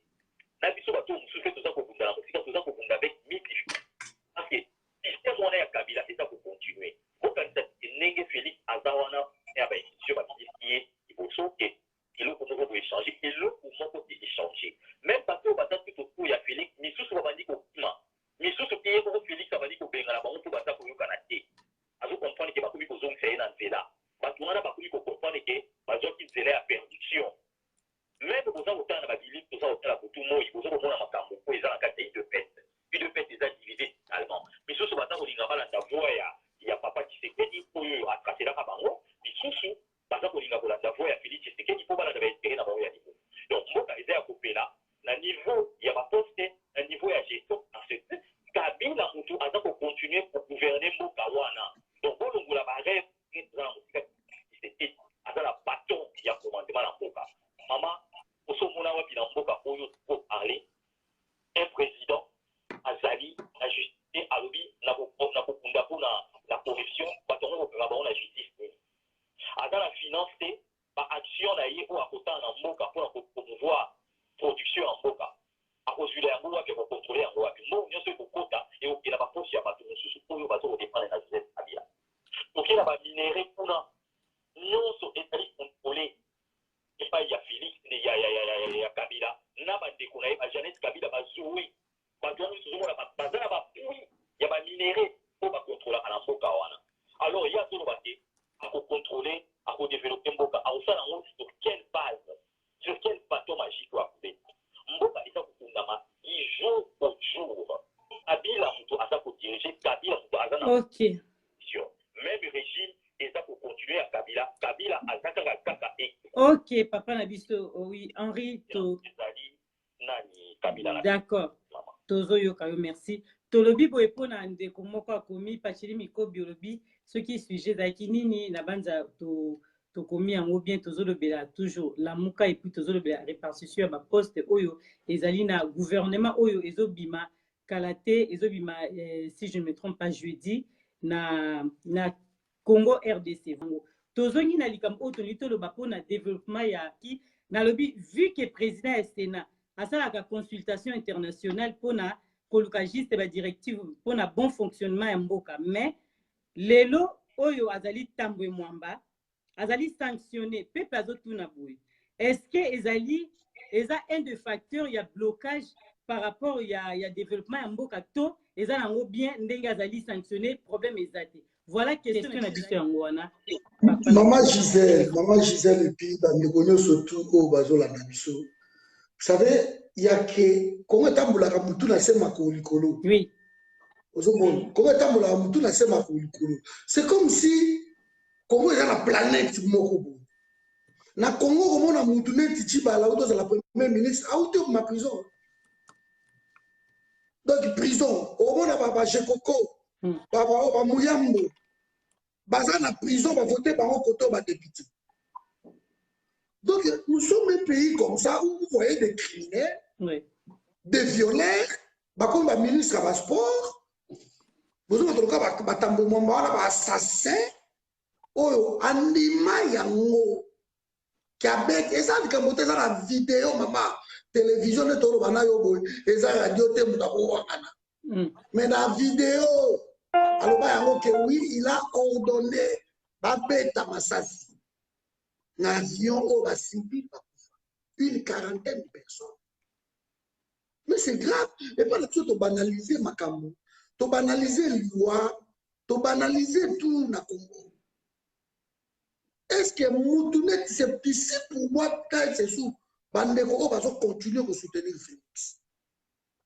Nabiso Bato, on souffle tout ça Kobundana, tout ça Kobundana avec 1000 difficultés. Parce que système on est à Kabila, c'est ça pour continuer. Quand c'est Félix Azawana et avec M. Baptiste, il faut sauter. Il faut qu'on peut échanger. Et le pour moi, côté échanger. Même parce que Bata tout autour, il y a Félix, mais sous va dire qu'au Kuma. Mais sous ce qui est pour Félix, ça va dire qu'au Bengala, on peut Bata pour le Canada. À vous comprendre que Bakoumi Kozong fait un Vela. Batouna Bakoumi comprendre que Bajo qui fait la perdition. Même pour ça, autant la Bibli, pour ça, autant la Boutumo, il faut qu'on a Makambo, pour les gens en cas de pète. Puis de pète, ils ont divisé allemand. Mais sous ce Bata, on a la voix, il y a papa qui s'est dit pour à tracer la cabango, mais sous parce qu'on a la voix, il y a Félix qui s'est dit pour la espérer dans le niveau. Donc, moi, quand ils ont coupé là, le niveau, il y a pas posté, un niveau à gestion, parce que Kabila Moutou a donc continué pour gouverner Mokawana. Donc, on a la barrière, c'était à la bâton, il y a commandement dans Moka. Maman, au sommet, on a Moka pour parler. Un président, Azali, la justice, à l'objet, la corruption, la justice. Dans la finance, par action, ou à côté en Moka pour promouvoir production en Moka. À cause de l'Angoua qui va contrôler l'Angoua. Nous, nous sommes au quota et il n'a pas possible à battre pour nous battre au départ de la jeunesse à Bila. Donc il a pas minéré pour nous. Nous sommes établis contrôlés. Et pas il y a Félix, il y a Kabila. N'a pas déconné, à Jeannette Kabila va jouer. Il y a pas minéré pour pas contrôler à la Moka. Alors il y a tout le bâti à contrôler, à développer Mboka. À sur quelle base, sur quel bateau magique on a fait. Mboka est à Kundama, il joue au jour. Kabila à ça pour diriger, Kabila à ça. Ok. Même régime est à pour continuer à Kabila. Kabila à ça Kaka et. Ok, papa Nabiso, oui, Henri, d'accord. Tozo Yokayo, merci. Tolobi boepona ndeko moko akomi pachili miko biolobi ce qui sujet zaki nini na banza to komi yango bien tozo lobela toujours la muka et puis tozo lobela répartition ba poste oyo ezali na gouvernement oyo ezobima kalate ezobima si je ne me trompe pas jeudi na Congo RDC tozo ngi na likambo oyo toli toloba pona développement ya ki na lobi vu que président ya Sénat asalaka consultation internationale pona koluka juste ba directive pour un bon fonctionnement ya mboka mais lelo oyo azali tambwe mwamba azali sanctionné pepe azotuna boye est-ce que ezali eza un des facteurs ya blocage par rapport ya développement ya mboka to eza nango bien ndenge azali sanctionné problème ezate voilà question na biso yango wana maman Gisèle et puis bandeko surtout au bazolanda biso. Vous savez, il y a que comment tambola mutu na sema ko likolo. Oui. Comment tambola mutu na sema ko likolo. C'est comme si Congo est la planète moko. Na Congo comme na mutu neti tibala ou dans la première ministre out of ma prison. Donc prison, au moins baba Jekoko, baba Muyambo. Baza na prison va voter par un côté ba député. Donc, nous sommes un pays comme ça où vous voyez des criminels, oui, des violeurs, comme le ministre de sport, vous avez des assassins, anima yango, qui a bec, et ça, quand vous avez la vidéo, maman, télévision, et ça, radio, mais la vidéo, alors, oui, il a ordonné, Babeta Massassi. L'avion a subi une quarantaine de personnes. Mais c'est grave. Et pas là-dessus, tu banaliser Makambo, tu banaliser l'Ivoire, tu banaliser tout na Congo. est-ce que Moutounet, c'est ici pour moi, quand c'est sous, Bandeko va continuer à soutenir Félix.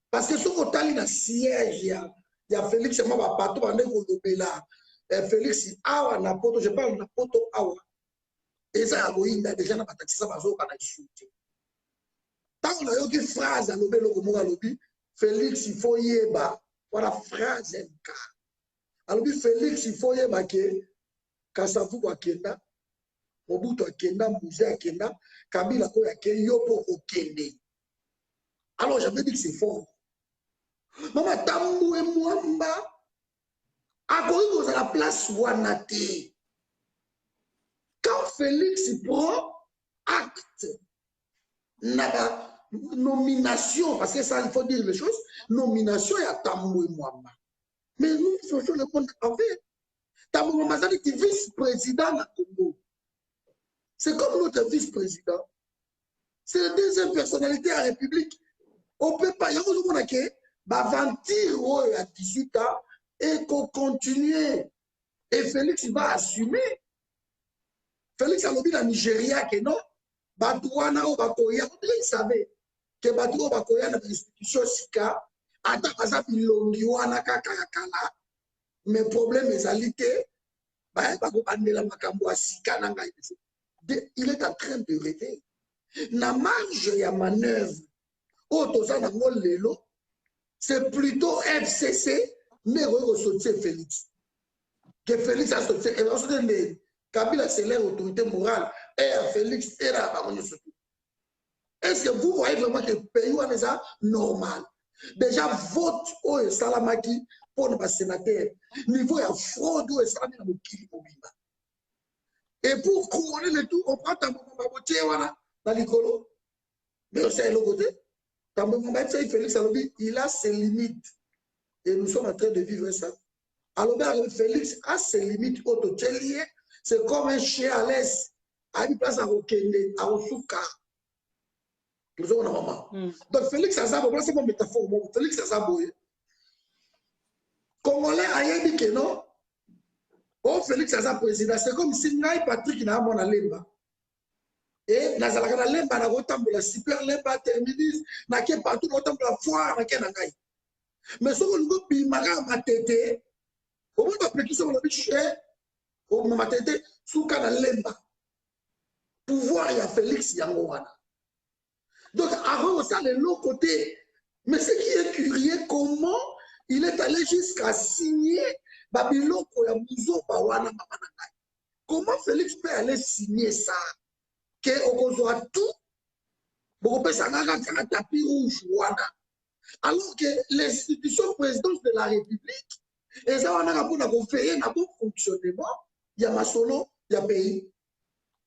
Parce que ce qu'on a dans le siège, il y a Félix, c'est moi, partout, Bandeko Lobela. Félix, Awa, Napoto, je parle Napoto, Awa. Et ça, il y a déjà un taxi, ça va se faire. Tant qu'on a eu une phrase à Lobelo, comme on a lobby, Félix, il faut y aller. Voilà, phrase, un cas. Alors, Félix, il faut y aller, que Kasavu Wakenda, Mobutu Akenda, Mouzé Akenda, Kabila Koyake, Yopo Okende. Alors, j'avais dit que c'est fort. Maman, Tambou et Mwamba, à cause de la place Wanate. Quand Félix prend acte, n'a nomination, parce que ça, il faut dire les choses, nomination, il y a Tambou et Mwamba. Mais nous, faisons le compte en fait. Tambou et Mwamba, c'est vice-président de la Congo. C'est comme notre vice-président. C'est la deuxième personnalité à la République. On ne peut pas, il y a un qui va ventir à 18 ans et qu'on continue. Et Félix va assumer. Félix a lobby la Nigeria que non, Batouana ou Bakoya, il savait que Batou ou Bakoya dans l'institution Sika, attends, par exemple, il l'ongiwana kakakala, mais problème est alité, il est en train de rêver. La marge et la manœuvre, c'est plutôt FCC, mais ressortir Félix. Que Félix a sorti, et Kabila, c'est l'autorité morale, et Félix, et là, est-ce que vous voyez vraiment que le pays est normal? Déjà, vote au Salamaki pour le sénateur. Niveau de fraude au Salamaki. Et pour couronner le tout, on prend Tambou Mwamba dans l'écolo. Mais c'est l'autre côté. Tambou Mwamba, Félix Alobi, il a ses limites. Et nous sommes en train de vivre ça. Alors, Félix a ses limites autotelier. C'est comme un chien à l'aise. À une place à Okende, à Osuka. Nous avons un moment. Donc, Félix Azabo, c'est mon métaphore. Félix Azabo, Congolais a dit que non. Oh, Félix Azabo président, c'est comme si Naï Patrick n'a pas mon lemba. Et Nazalaka lemba, n'a pas la super lemba, terminus, n'a pas partout, n'a pas la foire, n'a pas Naï. Mais si on veut bimaga ma tête, on va appeler qui sont le bichette, on va tête, sous kana lemba. Pouvoir, il y a Félix Yangowana. Donc, avant ça, de l'autre côté, mais ce qui est curieux, comment il est allé jusqu'à signer Babiloko ya Mouzo Bawana Mamanangai. Comment Félix peut aller signer ça? Qu'on a tout, on peut s'arrêter un tapis rouge, Wana. Alors que les institutions présidentes de la République, et ça, on a pour faire un bon fonctionnement, il y a ma solo, il y a pays.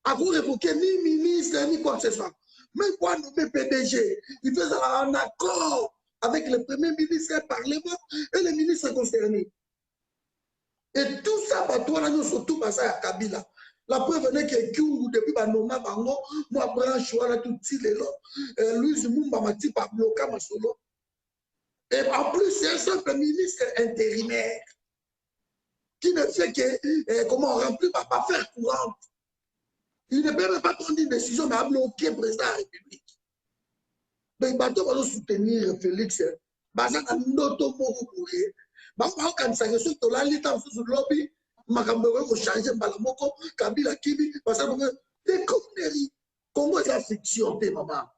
À vous révoquer ni ministre, ni quoi que ce soit. Même pour nommer PDG, il faisait un accord avec le premier ministre, le Parlement et les ministres concernés. Et tout ça, nous surtout à Kabila. La preuve est que Kyungu, depuis Banoma, Bango, moi, branche, voilà tout le Louis Mumba m'a dit par bloquer ma solo. Et en plus, c'est un simple ministre intérimaire qui ne fait que, comment remplir ma affaire courante. Il ne peut même pas prendre une décision, mais à bloquer le président de la République. Donc, il va soutenir Félix. Bazan a noto moko courir. Bazan quand ça reçoit tout là, l'état sous le lobby, Makambo ko changer balamoko, Kabila Kibi, parce que des conneries. Comment est-ce fiction, maman?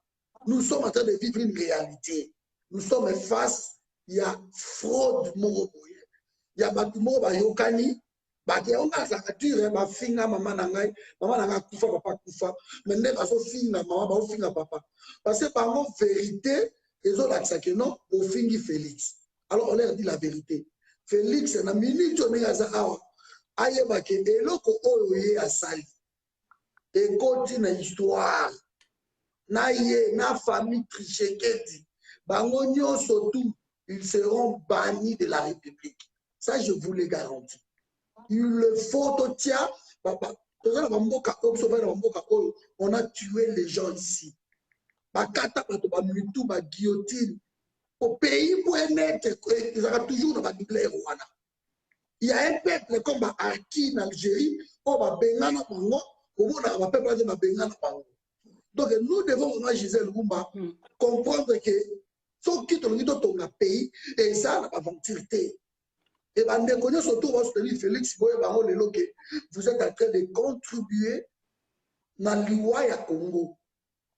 Nous sommes en train de vivre une réalité. Nous sommes face, il y a fraude moko. Il y a Batumo Bayokani. Baki on a la nature ma finga maman nangai kufa papa kufa mais ne pas so finga maman ba finga papa parce que par mon vérité les autres accent que non au fingi Félix alors on leur dit la vérité Félix na minute on est à awa ayeba ke eloko oyo ye asali et continue histoire na ye na famille Trichekedi bango nyonso tout ils seront bannis de la République ça je vous le garantis. Il le faut, tiens, on a tué les gens ici. Guillotine. Au pays pour être, ils auront toujours dans la Bible. Il y a un peuple comme Arki en Algérie, on va Bengana Bango, Donc nous devons, moi, Gisèle Lumba, comprendre que ceux qui ont dans le pays, et ça, n'a pas aventure. Et bien, nous connaissons surtout Félix Boye, vous êtes en train de contribuer dans l'Iwa Congo.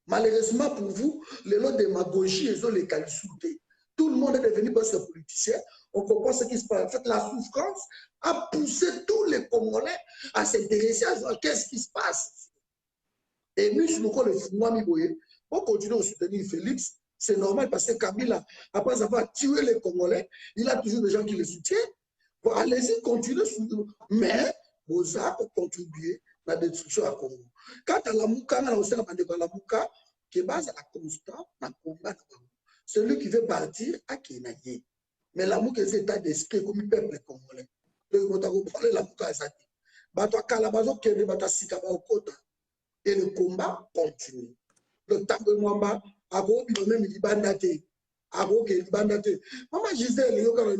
Malheureusement pour vous, les lots de démagogie et les calculs. Tout le monde est devenu boss politicien. On comprend ce qui se passe. En fait, la souffrance a poussé tous les Congolais à s'intéresser à qu'est-ce qui se passe. Et nous, si nous connaissons le Foumoua Miboye, on continue à soutenir Félix. C'est normal parce que Kabila, après avoir tué les Congolais, il a toujours des gens qui le soutiennent. Bon, allez-y, continuez. Mais vous avez contribué à la destruction à Congo. Quant à la Mouka, on a aussi la Mouka qui est basée à la constante, dans le combat. Celui qui veut partir à Kenaye. Mais la Mouka est un état d'esprit comme le peuple congolais. Donc, on a repris la Mouka à Zati. Bato Kalabazo qui est Bata Sikaba au Kota. Et le combat continue. Le temps de Mwamba, Abo, il même Libandate. Abo, qui est Libandate. Maman Gisèle, il y a un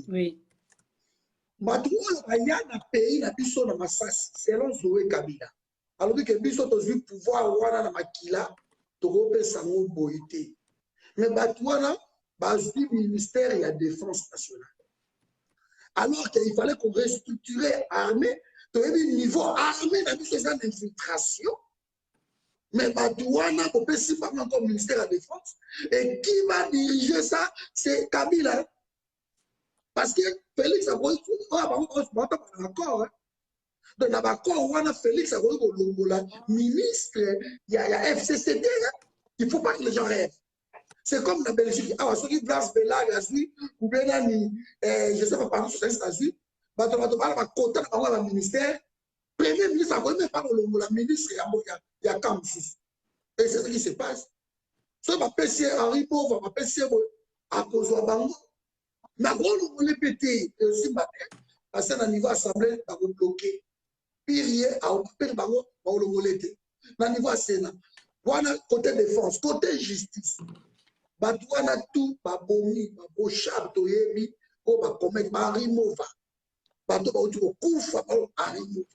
oui. Bato, il y a un pays, na biso na Massas, selon Zoé Kabila. Alors que biso, tu as vu pouvoir, wana na Makila, tu as sango boité. Mais Batouana, le ministère de la Défense nationale. Alors qu'il fallait qu'on restructure l'armée, tu as un niveau armé dans une infiltration. Mais Batouana, on peut si parler comme ministère de la Défense. Et qui va diriger ça? C'est Kabila. Parce que Félix a dit, d'accord. Donc, d'accord, on a Félix a dit, ministre, il y a FCCD, il ne faut pas que les gens rêvent. C'est comme la Belgique. Ah, ceux qui Blas Bella, ou bien, je ne sais pas, par exemple, sur les États-Unis, le ministère, premier ministre, a même pas le ministre, il y a Kamsus. Et c'est ce qui se passe. Soit ma PC Henri Pauvre, ma PC à cause de Bango. Mais on voulait péter aussi matin, parce qu'à un niveau assemblée, on va bloquer. Pire, à occuper Bango, on va le voler. Dans le niveau Sénat, voilà côté défense, côté justice. Batouana tout, babomi, babochab, toyebi, ko bakomek, barimova. Bato baouti koufa, barimova.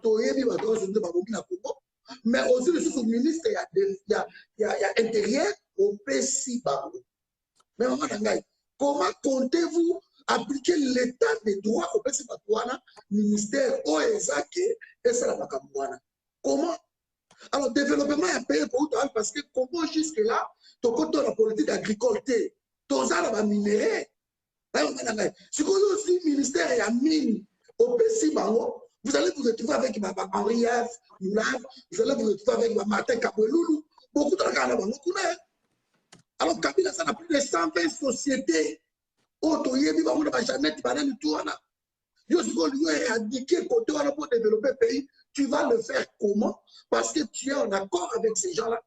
Toyebi, bato baouti babomi na Congo. Mais aussi le sous-ministre, il y a intérieur au PSI Bango. Mais maman Nangaï, comment comptez-vous appliquer l'état des droits au PSI Batouana, ministère OESAK et Salamakambouana? Comment? Alors, le développement est payé pour tout parce que comment jusque-là, tu as la politique agricole, tu as la minérale. Si vous avez aussi le ministère et la mine au PSI Bango, vous allez vous retrouver avec Henri Yves, vous allez vous retrouver avec Martin Kaboueloulou. Beaucoup de gens. Alors, Kabila, ça n'a plus de 120 sociétés. Otoyebi, on n'a jamais dit tout. Yosko lui a indiqué côté pour développer le pays. Tu vas le faire comment? Parce que tu es en accord avec ces gens-là.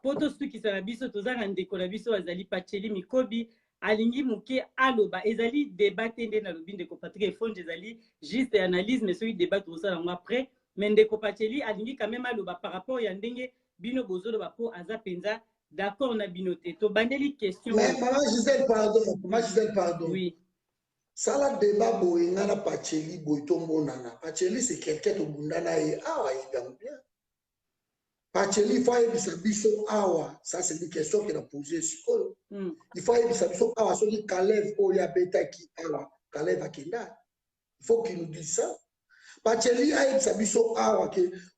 Poto ceux qui sont la biso, tous en décolabiso, Azali Pacheli, Mikobi, Alingi Mouké, Aloba, Ezali débattent dans le bin de Copatrie, fond Ezali, juste analyse, mais celui débat tout ça après. Mais de Copateli, Alingi quand même Aloba par rapport à Yandenge, Bino Bozo, le Bapo, Azapenza, d'accord, on a binoté. To bandeli question. Mais maman Gisèle, pardon. Maman Gisèle, pardon. Oui. Ça, la débat, Boïna, Pacheli, Boïtombo, Nana. Pacheli, c'est quelqu'un qui est bien. Pacheli, il faut que awa. Ça, c'est une question qu'il a posée. Il faut que awa. Ceux qui Kalev, Oya, Beta, qui awa. Kalev, Akenda. Il faut qu'il nous dise ça. Pacheli a dit awa.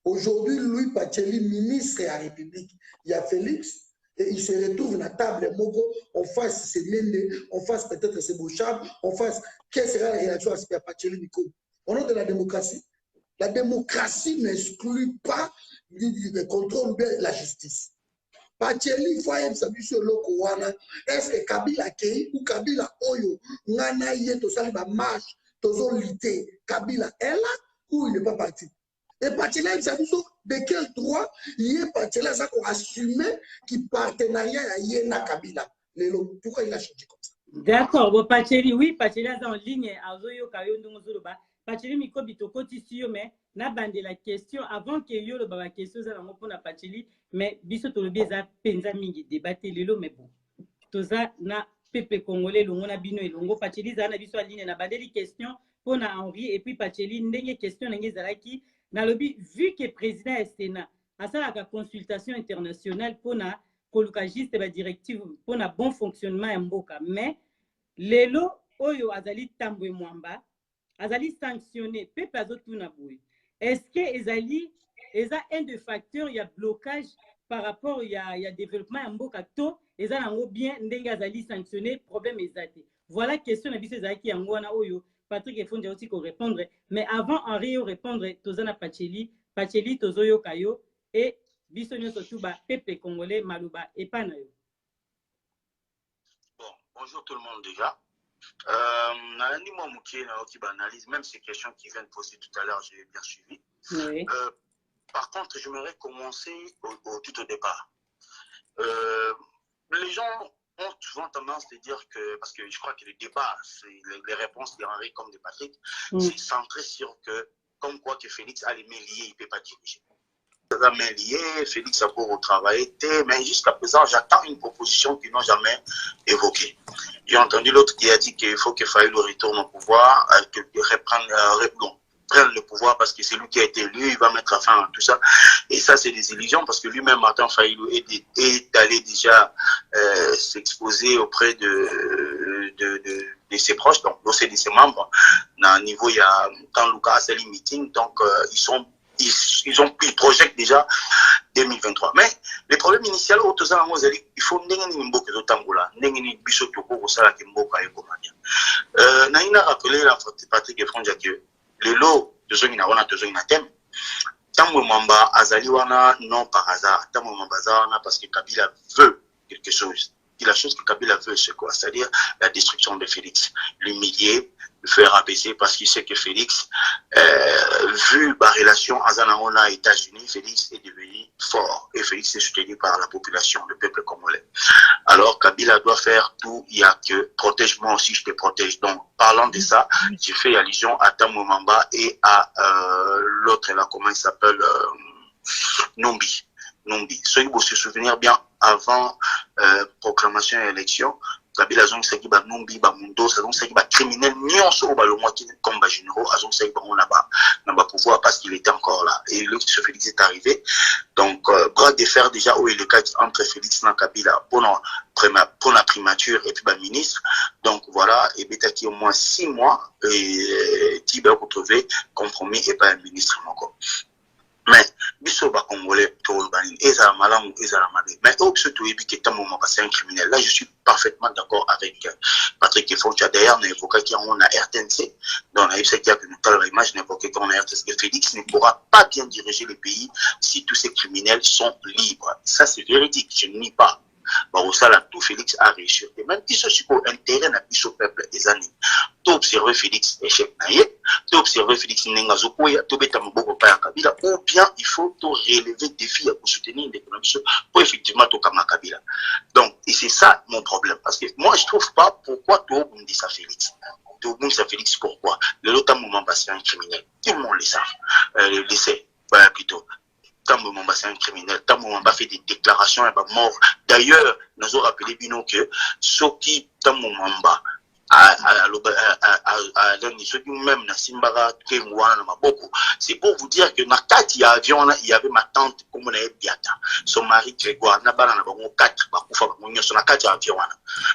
Aujourd'hui, lui, Pacheli, ministre de la République, il y a Félix. Et il se retrouve à la table, on fasse ses Mende, on fasse peut-être ses Bouchab, on fasse. Quelle sera la réaction à ce Pacheli Nico? Au nom de la démocratie, n'exclut pas le contrôle de la justice. Pacheli, il faut être sabu sur le Kouana. Est-ce que Kabila Kei ou Kabila Oyo, Nana Yé, to saliba marche, tozo lité, Kabila est là ou il n'est pas parti? Et Pacheli, il sabu de quel droit il est Pacheli, ça qu'on assume qui partenariat à Yéna Kabila. Pourquoi il a changé comme ça? D'accord, bon, Pacheli, oui, Pacheli est en ligne, Azoyo Kayondo Zoloba. Pacheli Mikobi Tokoti Sio, mais n'a bandé la question avant que yo le baba question ça pour na Pacheli, mais biso to le bieza penza mingi débattre lelo mais bon. Toza na pepe congolais longo na bino elongo Pacheli za na biso ligne na bandeli question pour na Henri et puis Pacheli ndenge question ndenge zalaki nalobi vu que président ya Sénat asalaka consultation internationale mpona koluka juste badirective mpona bon fonctionnement ya mboka mais lelo oyo azali Tambwe Mwamba azali sanctionné peuple azotuna boye est-ce que ezali eza un des facteurs ya blocage par rapport ya développement ya mboka to eza nango bien ndenge azali sanctionné problème eza te voilà question na biso ezalaki yango wana oyo Patrick Efonja aussi ko répondre mais avant Henri yo répondre tozana Pacheli tozoyoka yo et biso nyonso tu ba peuple congolais maluba epana yo. Bon, bonjour tout le monde déjà. Nani moi Mouké qui analyse même ces questions qui viennent poser tout à l'heure, j'ai bien suivi. Oui. Par contre, j'aimerais commencer tout au départ. Les gens ont souvent tendance à dire que, parce que je crois que le débat, les réponses d'Henri comme de Patrick, c'est centré sur que, comme quoi que Félix a les mains liées, il ne peut pas diriger. Les mains liées, Félix a beau travailler, mais jusqu'à présent, j'attends une proposition qu'ils n'ont jamais évoquée. J'ai entendu l'autre qui a dit qu'il faut que Fayulu retourne au pouvoir, qu'il prenne le pouvoir parce que c'est lui qui a été élu, il va mettre fin à tout ça. Et ça, c'est des illusions parce que lui-même, Martin Fayulu est allé déjà s'exposer auprès de ses proches, donc aussi de ses membres. À un niveau, il y a quand Lucas a les meetings, donc ils projettent déjà 2023. Mais le problème initial, il faut Naina rappelé la Patrick Efonja que le lot de ceux qui n'ont pas de thème. Tambwe Mwamba azaliwana non par hasard. Tambwe Mwamba azaliwana parce que Kabila veut quelque chose. Et la chose que Kabila veut, c'est quoi? C'est-à-dire la destruction de Félix. L'humilier, le faire abaisser parce qu'il sait que Félix, vu la relation Azanamona aux États-Unis, Félix est devenu fort. Et Félix est soutenu par la population, le peuple congolais. Alors Kabila doit faire tout, il y a que protège-moi aussi, je te protège. Donc, parlant de ça, j'ai fait allusion à Tambwe Mwamba et à l'autre là, comment il s'appelle, Nombi. Ceux qui vont se souvenir bien, avant proclamation et élection, Kabila Zong Seki ba Nombi ba Mundo, Zong Seki ba criminel, nyonso ba le moitié comme ba généraux, Zong Seki ba on n'a pas pouvoir parce qu'il était encore là. Et le ce Félix est arrivé. Donc, bras de fer déjà où est le cas entre Félix et Kabila pour la primature et puis ba ministre. Donc voilà, et Betaki au moins 6 mois et Tibet retrouvé compromis et pas un ministre encore. Mais biso ba congolais to urbanin ezala malamu ezala mabe mais surtout ebi que Tambwe Mwamba c'est un criminel. Là je suis parfaitement d'accord avec Patrick Efonja. D'ailleurs on a évoqué qu'on a RTNC dans la FCK que nous parlons l'image, on a évoqué qu'on a RTNC que Félix ne pourra pas bien diriger le pays si tous ces criminels sont libres. Ça c'est véridique, je ne nie pas. Bon, ça là, tout Félix a réussi. Et même si ce support intérêt n'a plus au peuple des années. Tout observer Félix échec naïe, tout observer Félix Nengazokoya, tout bêta mboko pa Kabila, ou bien il faut tout relever des défis pour soutenir l'économie pour effectivement tout comme Kabila. Donc, et c'est ça mon problème. Parce que moi, je trouve pas pourquoi tout le monde dit ça Félix. Tout le monde dit ça Félix, pourquoi? Le lot Tambwe Mwamba c'est un criminel. Tout le monde le sait. Le sait, voilà plutôt. Tambwe Mwamba c'est un criminel. Tambwe Mwamba fait des déclarations et va mort. D'ailleurs, nous avons rappelé Bino que ce qui Tambwe Mwamba même na Simbara c'est pour vous dire que dans 4 avions il y avait ma tante comme on avait Biata son mari Grégoire na bana na bango 4 bakufa bango sur na 4 avions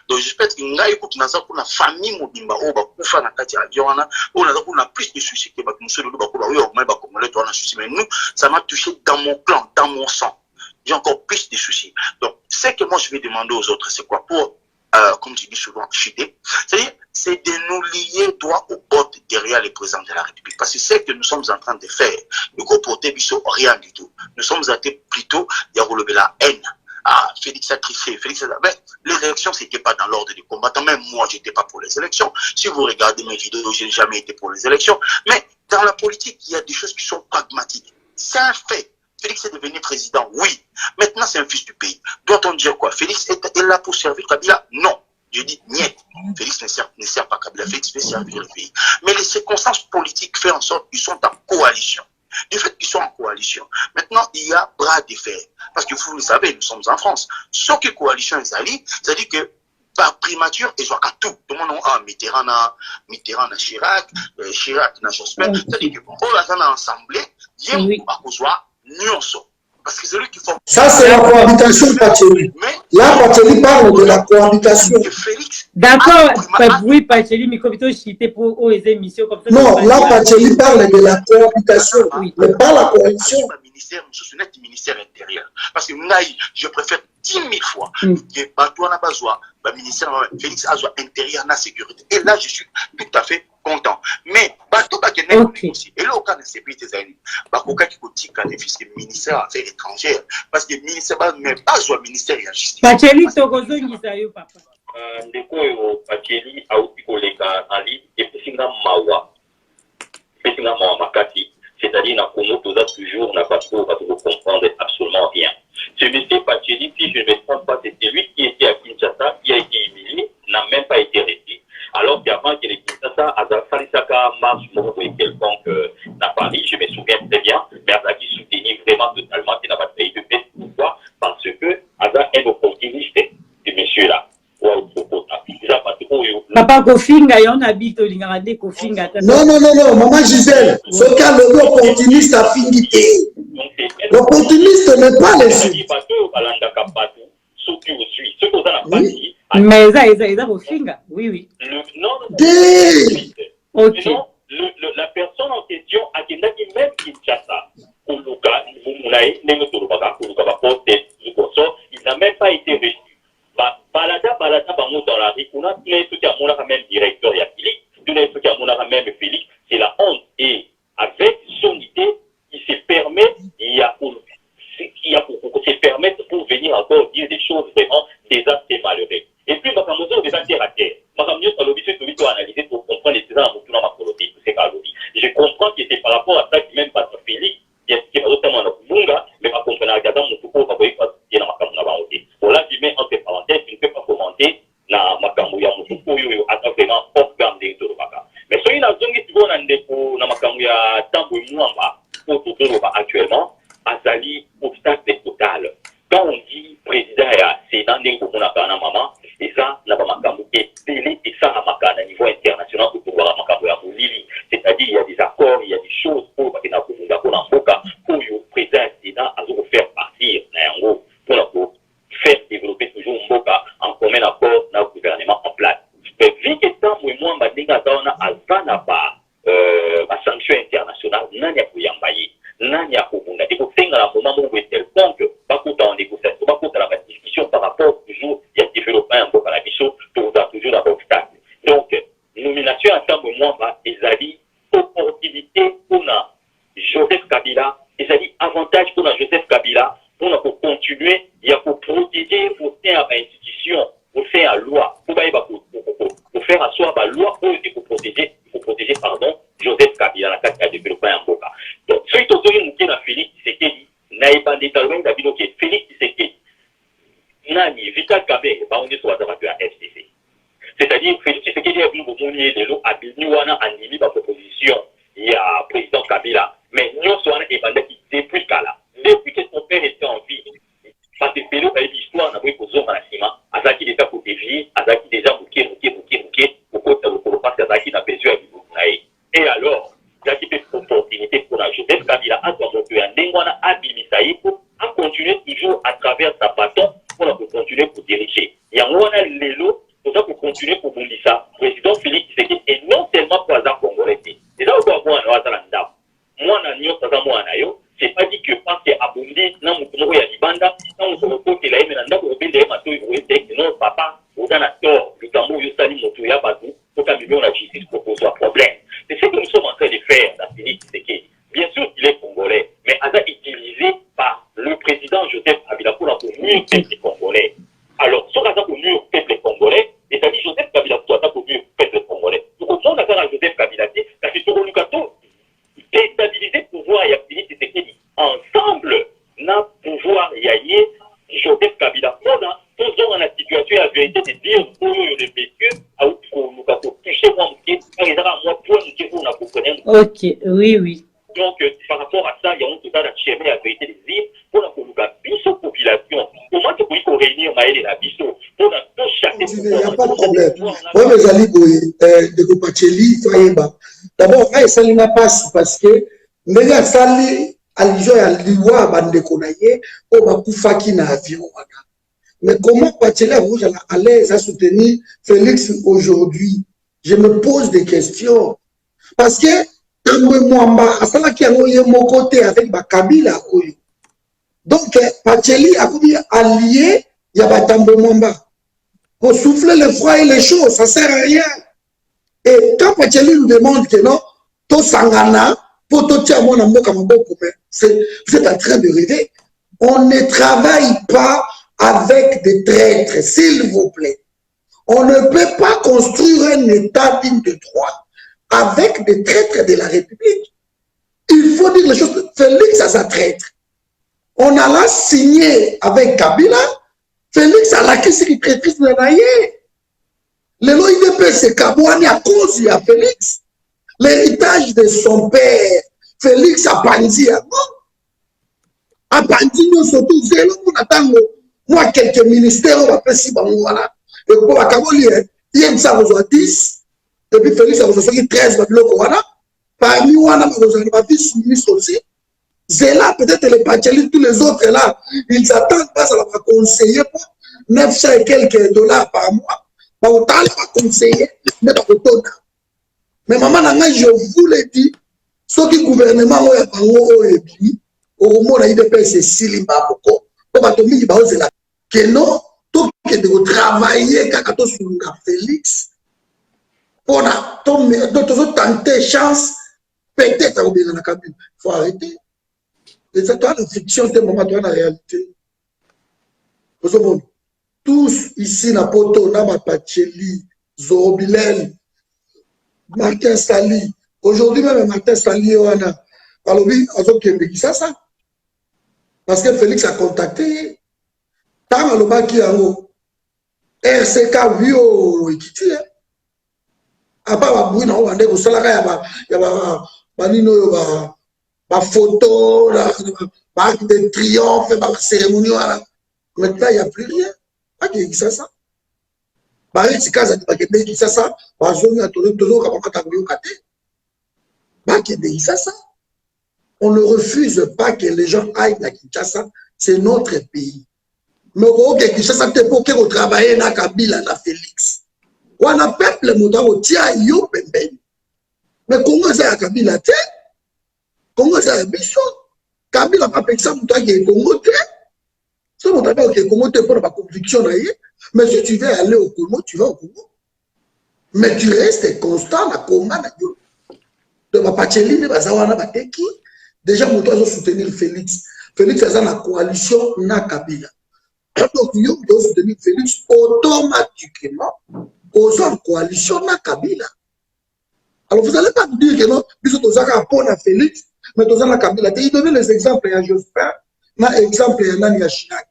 donc j'espère que ngai ko tunaza kuna famille mobimba o bakufa na 4 avions on a kuna plus de soucis que bakumsolo bakuba oui mais bakomole to na soucis mais nous ça m'a touché dans mon clan dans mon sang j'ai encore plus de soucis. Donc ce que moi je vais demander aux autres c'est quoi pour comme tu dis souvent, chuter, c'est de nous lier droit au bottes derrière les présidents de la République. Parce que c'est ce que nous sommes en train de faire. Nous comporter rien du tout. Nous sommes plutôt à relever la haine. Ah, Félix a triché, Félix a... Mais les élections, c'était pas dans l'ordre des combattants. Même moi, j'étais pas pour les élections. Si vous regardez mes vidéos, j'ai jamais été pour les élections. Mais dans la politique, il y a des choses qui sont pragmatiques. C'est un fait. Félix est devenu président, oui. Maintenant, c'est un fils du pays. Doit-on dire quoi? Félix est là pour servir Kabila? Non. Je dis, niet. Félix ne sert pas Kabila. Félix veut servir le pays. Mais les circonstances politiques font en sorte qu'ils sont en coalition. Du fait qu'ils sont en coalition, maintenant, il y a bras de fer. Parce que vous le savez, nous sommes en France. Ce que coalition est alliée, c'est-à-dire que par primature et soit tout le monde a Mitterrand na Chirac na Jospin, c'est-à-dire que on a ensemble il a besoin nyonso parce que c'est lui qui forme. Ça c'est la cohabitation Pacheli. Là Pacheli parle de la cohabitation. D'accord, oui Pacheli mais comme toi chité pour aux émissions comme ça. Non, là Pacheli parle de la cohabitation, mais pas la coalition. Ministère intérieur parce que je préfère 10 000 fois que Batou n'a pas besoin ministère Félix a besoin intérieur na sécurité et là je suis tout à fait content mais Batou ba kene aussi et là au cas de sécurité zaini ba koka ki kotika les fils du ministère affaires étrangères parce que ministère ba mais pas besoin ministère de justice Pacheli tokozongisa yo papa ndeko yo Pacheli au koleka en ligne et puis singa mawa makati. C'est-à-dire, dans Congo, toujours, n'a pas trop comprendre absolument rien. Ce monsieur Pacheli, si je ne me trompe pas, c'était lui qui était à Kinshasa, qui a été humilié, n'a même pas été resté. Alors qu'avant qu'il ait Kinshasa, Azafarisaka marche pour quelconque à Paris, je me souviens très bien, mais Azaki soutenait vraiment totalement qu'il n'a pas payé de paix. Pourquoi? Parce que Azak est opportuniste, ce monsieur-là. Papa Kofinga, on habite au Lingarade Kofinga. Non, maman Gisèle, ce cas le opportuniste a fini. L'opportuniste n'est pas les choses. Mais ça, Kofinga, oui. Ok. La personne en question a même Kinshasa. Il n'a même pas été reçu. Balada dans la rue, on a tous les trucs à mon même directeur, il y a Philippe, tous les trucs à mon même Félix, c'est la honte. Et avec son idée, il se permet, se permettre pour venir encore dire des choses vraiment désastres malheureux. Et puis, ma fameuse des terre à terre. Ma fameuse analyser pour comprendre les gens dans ma politique, c'est pas logique. Je comprends que c'est par rapport à ça que même parce que Félix, il y a notamment un Bunga, mais pas comprendre à Gada, mon tour, pas voir il y a ma bon, là, je mets entre parenthèses, je ne peux pas commenter na makambo ya mutuku oyo ata vraiment off gamme de Torobaka. Mais soki na zongi tiko na ndeko na makambo ya tambo mwamba pour Torobaka actuellement, azali obstacle total. Quand on dit président ya Sénat ndeko mona kana mama, et ça na ba makambo télé et ça na makana à niveau international pour pouvoir makambo ya mulili. C'est-à-dire il y a des accords, il y a des choses pour ba kena kumunga ko na mboka pour yo président ya Sénat azo faire partir na yango pour faire développer toujours Mboka en commun accord dans le gouvernement en place. Mais vu que tant moi, Badinga Daona a pas sanction internationale, n'en y a pas yambaye, n'en y a pas bunda. Et pour faire la moment où est tel point que, pas qu'autant en négociation, pas qu'autant la discussion par rapport toujours, il y a développement en Mboka la bicho, toujours dans l'obstacle. Donc, nomination à tant moi, ils allaient opportunité pour Joseph Kabila, ils allaient avantage pour Joseph Kabila, pour continuer, il y a pour protéger, pour faire une institution, pour faire une loi, pour faire asseoir la loi, pour protéger, pardon, Joseph Kabila, la carte de développement en Boka. Donc, ce qui est dit, Félix Tshisekedi, n'a pas déterminé d'abord que Félix Tshisekedi, Nani, Vital Kabé, on est sur la FCC. C'est-à-dire, Félix Tshisekedi est venu au Mounier de l'eau, à Biniwana, en Libye, par proposition, il y a président Kabila, mais nous sommes depuis Kala. Depuis que son père était en vie, parce que Pélo a eu l'histoire n'a pas eu besoin de ciment, Azaki déjà pour dévier, Azaki déjà bouquet, pour parce qu'Azaki n'a besoin de bouquet. Et alors, Azaki fait opportunité pour la Joseph Kabila à son monteur, à Ndengwana, à Bimisaï, pour continuer toujours à travers sa bâton, pour continuer pour diriger. Il y a un Lelo, pour continuer pour Bundisa, président Félix Tshisekedi, et non seulement pour Azak Congolais. Et là, on doit voir un Azalanda. Moi, c'est pas dit que parce que Abundi, non, il y a des bandes, non, on peut que la MNanda, on peut les matos, non, papa, on a tort, le Gamou, il y a Motouya, Badou, pour qu'à la justice propose un problème. C'est ce que nous sommes en train de faire, la Félix Tshisekedi. Bien sûr qu'il est congolais, mais Aza utilisé par le président Joseph Kabila pour mieux peuple congolais. Alors, sur Aza pour mieux peuple congolais, et ça dit Joseph Kabila pour Aza pour mieux peuple congolais. Donc, au fond, on a Joseph Kabila, parce que sur le Lukato, déstabiliser le pouvoir et Félix Tshisekedi ensemble n'a pouvoir y Joseph Kabila. Toujours dans la situation la vérité de dire pour les messieurs à où nous avons touché moi ok, oui. Donc par rapport à ça, il y a un total de chémer la vérité des îles pour la population. Comment tu peux réunir Maël et la biso pour tout chaque Il n'y a pas de problème. Moi, mes amis, de Kopacheli, d'abord, ça n'a pas parce que, mais Sali, Alijo et Aliwa, Bande Konaye, on va Koufaki na avion. Mais comment Pacheli est à l'aise à soutenir Félix aujourd'hui? Je me pose des questions. Parce que, moi, à cela qui a mon côté avec Kabila. Donc, Pacheli a allié, il y a Batambo Mwamba. Pour souffler le froid et les chaud, ça ne sert à rien. Et quand Pacheli nous demande que non, to sangana, pour to tia mon amour comme beaucoup, vous êtes en train de rêver. On ne travaille pas avec des traîtres, s'il vous plaît. On ne peut pas construire un État digne de droit avec des traîtres de la République. Il faut dire les choses. Félix a sa traître. On a là signé avec Kabila. Félix a la question qui traîtrise de l'AIE. Le l'OIDP, c'est Kabouani à cause de Félix. L'héritage de son père, Félix a bandi à moi. A bandi, nous surtout, moi, quelques ministères, on va faire si, voilà. Et pour Akaboli, il y a 10, et puis Félix a besoin 13, voilà. Parmi Wana, ma fille soumise aussi. C'est là, peut-être les Pacheli, tous les autres là, ils attendent pas, ça va conseiller pour 900 et quelques dollars par mois. Autant va conseiller, mais pas autant. Mais maman, je vous l'ai dit, ce qui gouvernement au moins la IDP c'est Silimba Boko, pour que non, tout que de travailler quand sur Félix, pour tenter chance, peut-être à oublier dans la cabine. Il faut arrêter. Et c'est toi la fiction, c'est moment toi la réalité. Tous ici, na poto, na Pacheli, Zorobilel, Martin Sali. Aujourd'hui même, Martin Sali, alors oui, ça. Parce que Félix a contacté. Tant le bas qui a RCK Vio Ekiti. À part la on va dire que il y a ma photo, marque de triomphe, ma cérémonie. Maintenant, il n'y a plus rien. Pas qu'il y ait ça. On ne refuse pas que les gens aillent à Kinshasa, c'est notre pays. Mais au Kinshasa, c'est pour que travailler dans Kabila, dans Félix. On a peuple, le tia yo pembe. Mais Congo, c'est à Kabila, Congo, c'est à Bisso. Kabila, pas exemple, toi qui es Congo, si on t'appelle au Congo, tu pour la conviction, mais si tu veux aller au Congo, tu vas au Congo. Mais tu restes constant à Congo. De ma Pacheli, déjà, mon doigt soutenir Félix. Félix est dans la coalition na Kabila. Donc, il doit soutenir Félix automatiquement aux en coalition na Kabila. Alors, vous n'allez pas me dire que non, puisque vous avez un pont à Félix, mais vous avez la Kabila. Il donne les exemples à Jospin, na exemple à Nani Chirac.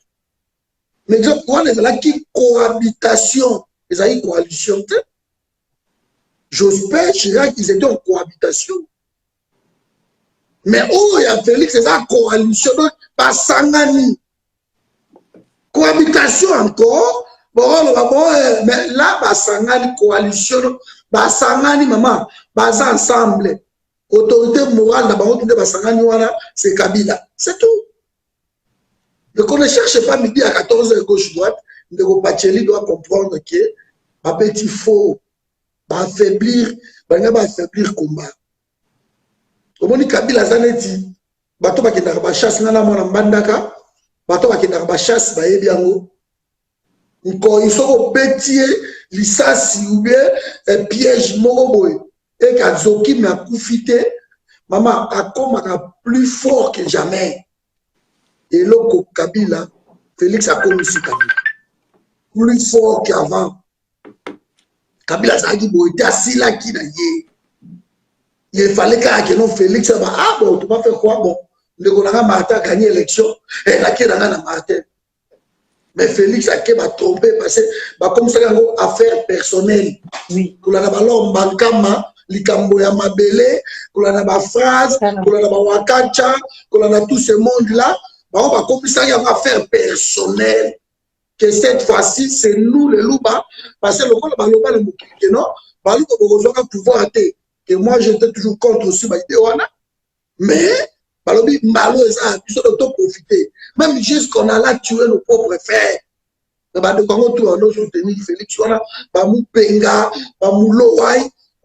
Mais exemple, on est là qui cohabitation, ils ont une coalition. Jospin, Chirac, ils étaient en cohabitation. Mais où il y a Félix, c'est ça, coalition, pas Sangani. Cohabitation encore, mais là, bah Sangani, coalition, bah Sangani, maman, bah ensemble. Autorité morale, d'abord, c'est Kabila. C'est tout. Donc on ne cherche pas midi à 14h gauche-droite, le Pacheli doit comprendre que ma petit faux va affaiblir le combat. Au moment où Kabila Zaneti, bato ba kenda ba chasse na mona mbandaka, bato ba kenda ba chasse ba yebiango. Nko iso betier lisasi ou bien un piège moroboy et kazoki m'a koufité, maman a comme plus fort que jamais. Et l'autre Kabila, Félix a connu ce Kabila. Plus fort qu'avant. Kabila a dit, bon, il était assis là qui n'a yé. Il fallait que non Félix a dit, ah bon, tu vas faire quoi? Bon, le gouvernement Martin a gagné l'élection, et là qui a gagné Martin. Mais Félix a trompé parce que, comme ça, il y a une affaire personnelle. Oui. Pour la ballon, Bankama, Likambo ya Mabele, pour la phrase, pour la Wakacha, pour la tout ce monde-là. On va commencer à une affaire personnelle. que cette fois-ci, c'est nous les loups, parce que le Baloba le Moukiki, non, Balouba Borozoka pouvoir que moi j'étais toujours contre aussi, mais Balobi Malo et ça, ils ont profité. Même jusqu'on a là tué nos propres frères. On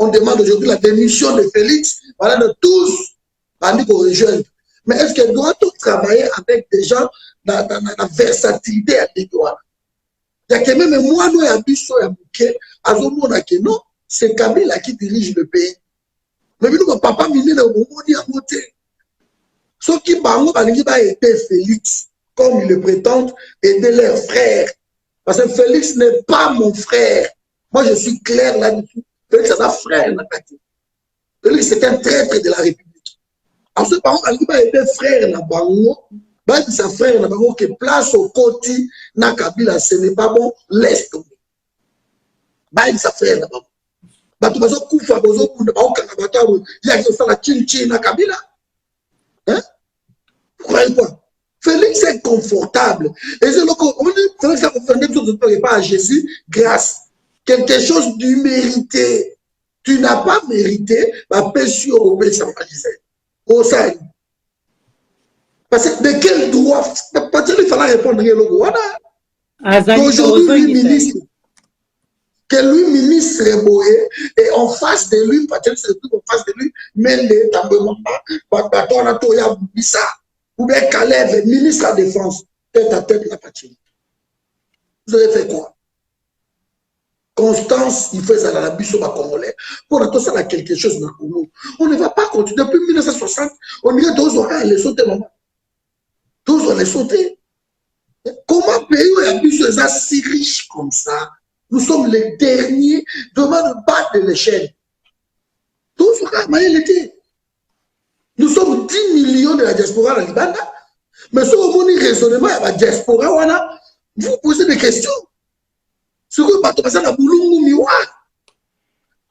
demande aujourd'hui la démission de Félix, voilà, de tous, pour rejoindre. Mais est-ce qu'elle doit travailler avec des gens dans la versatilité à l'Étoile? Il y a quand même moi, nous, à Bisso et à Bouquet, à Zomona, que non, c'est Kabila qui dirige le pays. Mais nous, papa, mine de Bomoni à monter. Ce qui va aider Félix, comme ils le prétendent, aider leurs frères. Parce que Félix n'est pas mon frère. Moi, je suis clair là-dessus. Félix, c'est un frère. Félix, c'est un traître de la République. Ensuite, par exemple, il va aider frère Nabango. Bah, sa frère Nabango qui place au côté na Kabila, ce n'est pas bon, laisse tomber. Bah, sa frère Nabango. Bah, tu vas se couper, il y a qui fait la chin na Kabila. Hein? Vous croyez quoi? Félix est confortable. Et c'est le coup, on dit, Félix est confortable, pas à Jésus, grâce. Quelque chose du mérité. Tu n'as pas mérité, ma péché au pays, ça va dire. Au sein. Parce que de quel droit, parce qu'il fallait répondre à aujourd'hui, lui, ministre, que lui, ministre Boé, et en face de lui, parce que c'est tout en face de lui, mais les tablements, ou bien Caleb, ministre de la Défense, tête à tête la patrie. Vous avez fait quoi? Constance, il fait ça dans la biso congolais. Pour tout ça, il y a quelque chose dans le Congo. On ne va pas continuer. Depuis 1960, on irait tous les sauter, maman. Tous les sauter. Comment pays où la biso est si riche comme ça? Nous sommes les derniers devant le bas de l'échelle. Tous les l'été. Nous sommes 10 millions de la diaspora dans Liban. Mais si vous avez un raisonnement à la diaspora, vous posez des questions. Ce que vous passez dans le miroir.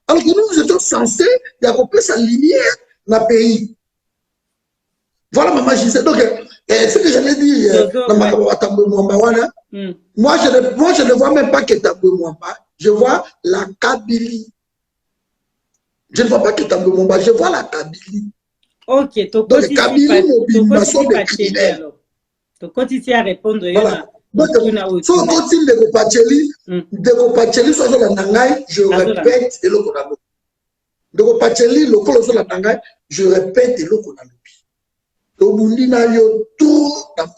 Alors que nous étions censés développer sa lumière dans le pays. Voilà, maman, je disais. Donc, ce que j'allais dire, moi, je ne vois même pas que Tamboué Mwamba, je vois la Kabylie. Je ne vois pas que Tamboué Mwamba, je vois la Kabylie. Ok, donc le Kabylie mobilisation des criminels. Tu continues à répondre. Voilà. Donc, si on continue de Kopacheli, je répète, et le Konamo. De Kopacheli, le Koloso Langai, je répète, et le Konamo. Tobundina yo tout dans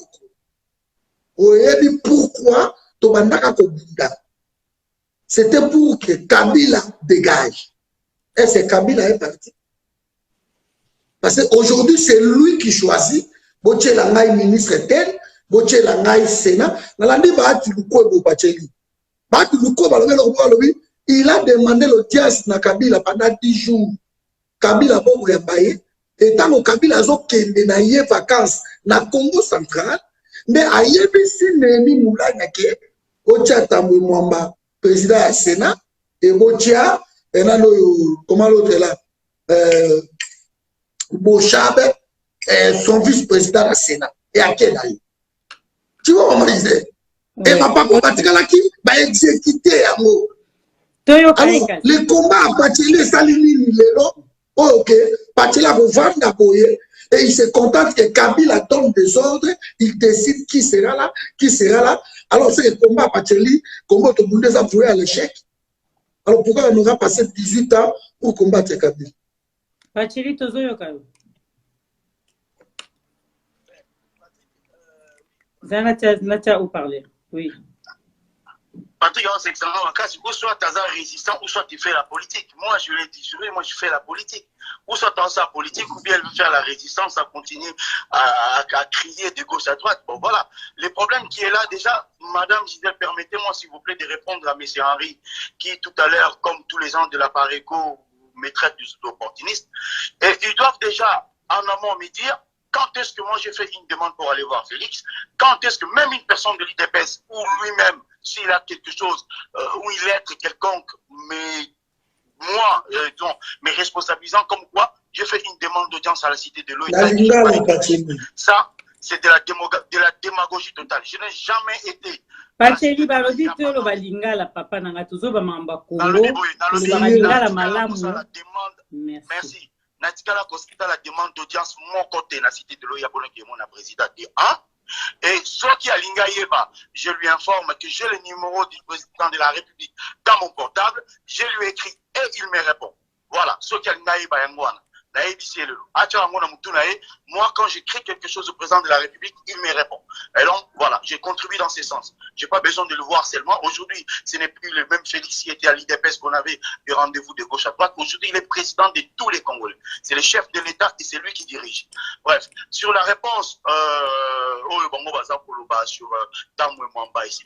le pourquoi Tobandaka Kobunda. C'était pour que Kabila dégage. Et c'est Kabila est parti. Parce qu'aujourd'hui, c'est lui qui choisit. Boche Langai ministre tel, Boche Langai Sénat. Il a demandé l'audience na Kabila pendant 10 jours. Kabila Bobo Yabaye. Et tant que Kabila a des vacances na Congo central, mais à Yébisi Neni Moulanake, Bocha Tamboué Mwamba, président du Sénat, et Bocha, et comment l'autre là, Bochabe, son vice-président du Sénat. Et à quel aïe? Tu vois comment il disait? Et ma papa Batikalaki va exécuter à mot. Alors, les combats à Batikalaki, Salimini, ok, Batikalaki va vendre à Boye, et il se contente que Kabila donne des ordres, il décide qui sera là, qui sera là. Alors, c'est le combat à Batikalaki, comment tout le monde a voué à l'échec. Alors, pourquoi on aura passé 18 ans pour combattre Kabila? Batikalaki, Tozoyokayo. Natia, où parler? Oui. Patrick, c'est excellent. Ou soit tu es résistant, ou soit tu fais la politique. Moi, je l'ai dit, moi, je fais la politique. Ou soit tu es en politique, ou bien elle veut faire la résistance, ça continue à crier de gauche à droite. Bon, voilà. Le problème qui est là, déjà, Madame Gisèle, permettez-moi, s'il vous plaît, de répondre à M. Henry, qui, tout à l'heure, comme tous les gens de la Pareco, me traite d'opportuniste. Et ils doivent déjà, en amont, me dire, quand est-ce que moi j'ai fait une demande pour aller voir Félix? Quand est-ce que même une personne de l'IDPS ou lui-même, s'il a quelque chose, ou il est quelconque, mais moi, me responsabilisant comme quoi, j'ai fait une demande d'audience à la Cité de l'eau. Ça, c'est de la démagogie totale. Je n'ai jamais été... Pacheli balodi to lo balingala papa nanga tuzo ba mamba Congo. Merci. Natikala Kosita la demande d'audience mon côté na cité de l'Oyabona qui est mon président D1. Et ce qui a linga yeba, je lui informe que j'ai le numéro du président de la République dans mon portable. Je lui écris et il me répond. Voilà, ce qui a linga yeba yangwana. Moi, quand j'écris quelque chose au président de la République, il me répond. Et donc, voilà, j'ai contribué dans ce sens. Je n'ai pas besoin de le voir seulement. Aujourd'hui, ce n'est plus le même Félix qui était à l'IDPS qu'on avait des rendez-vous de gauche à droite. Aujourd'hui, il est président de tous les Congolais. C'est le chef de l'État et c'est lui qui dirige. Bref, sur la réponse,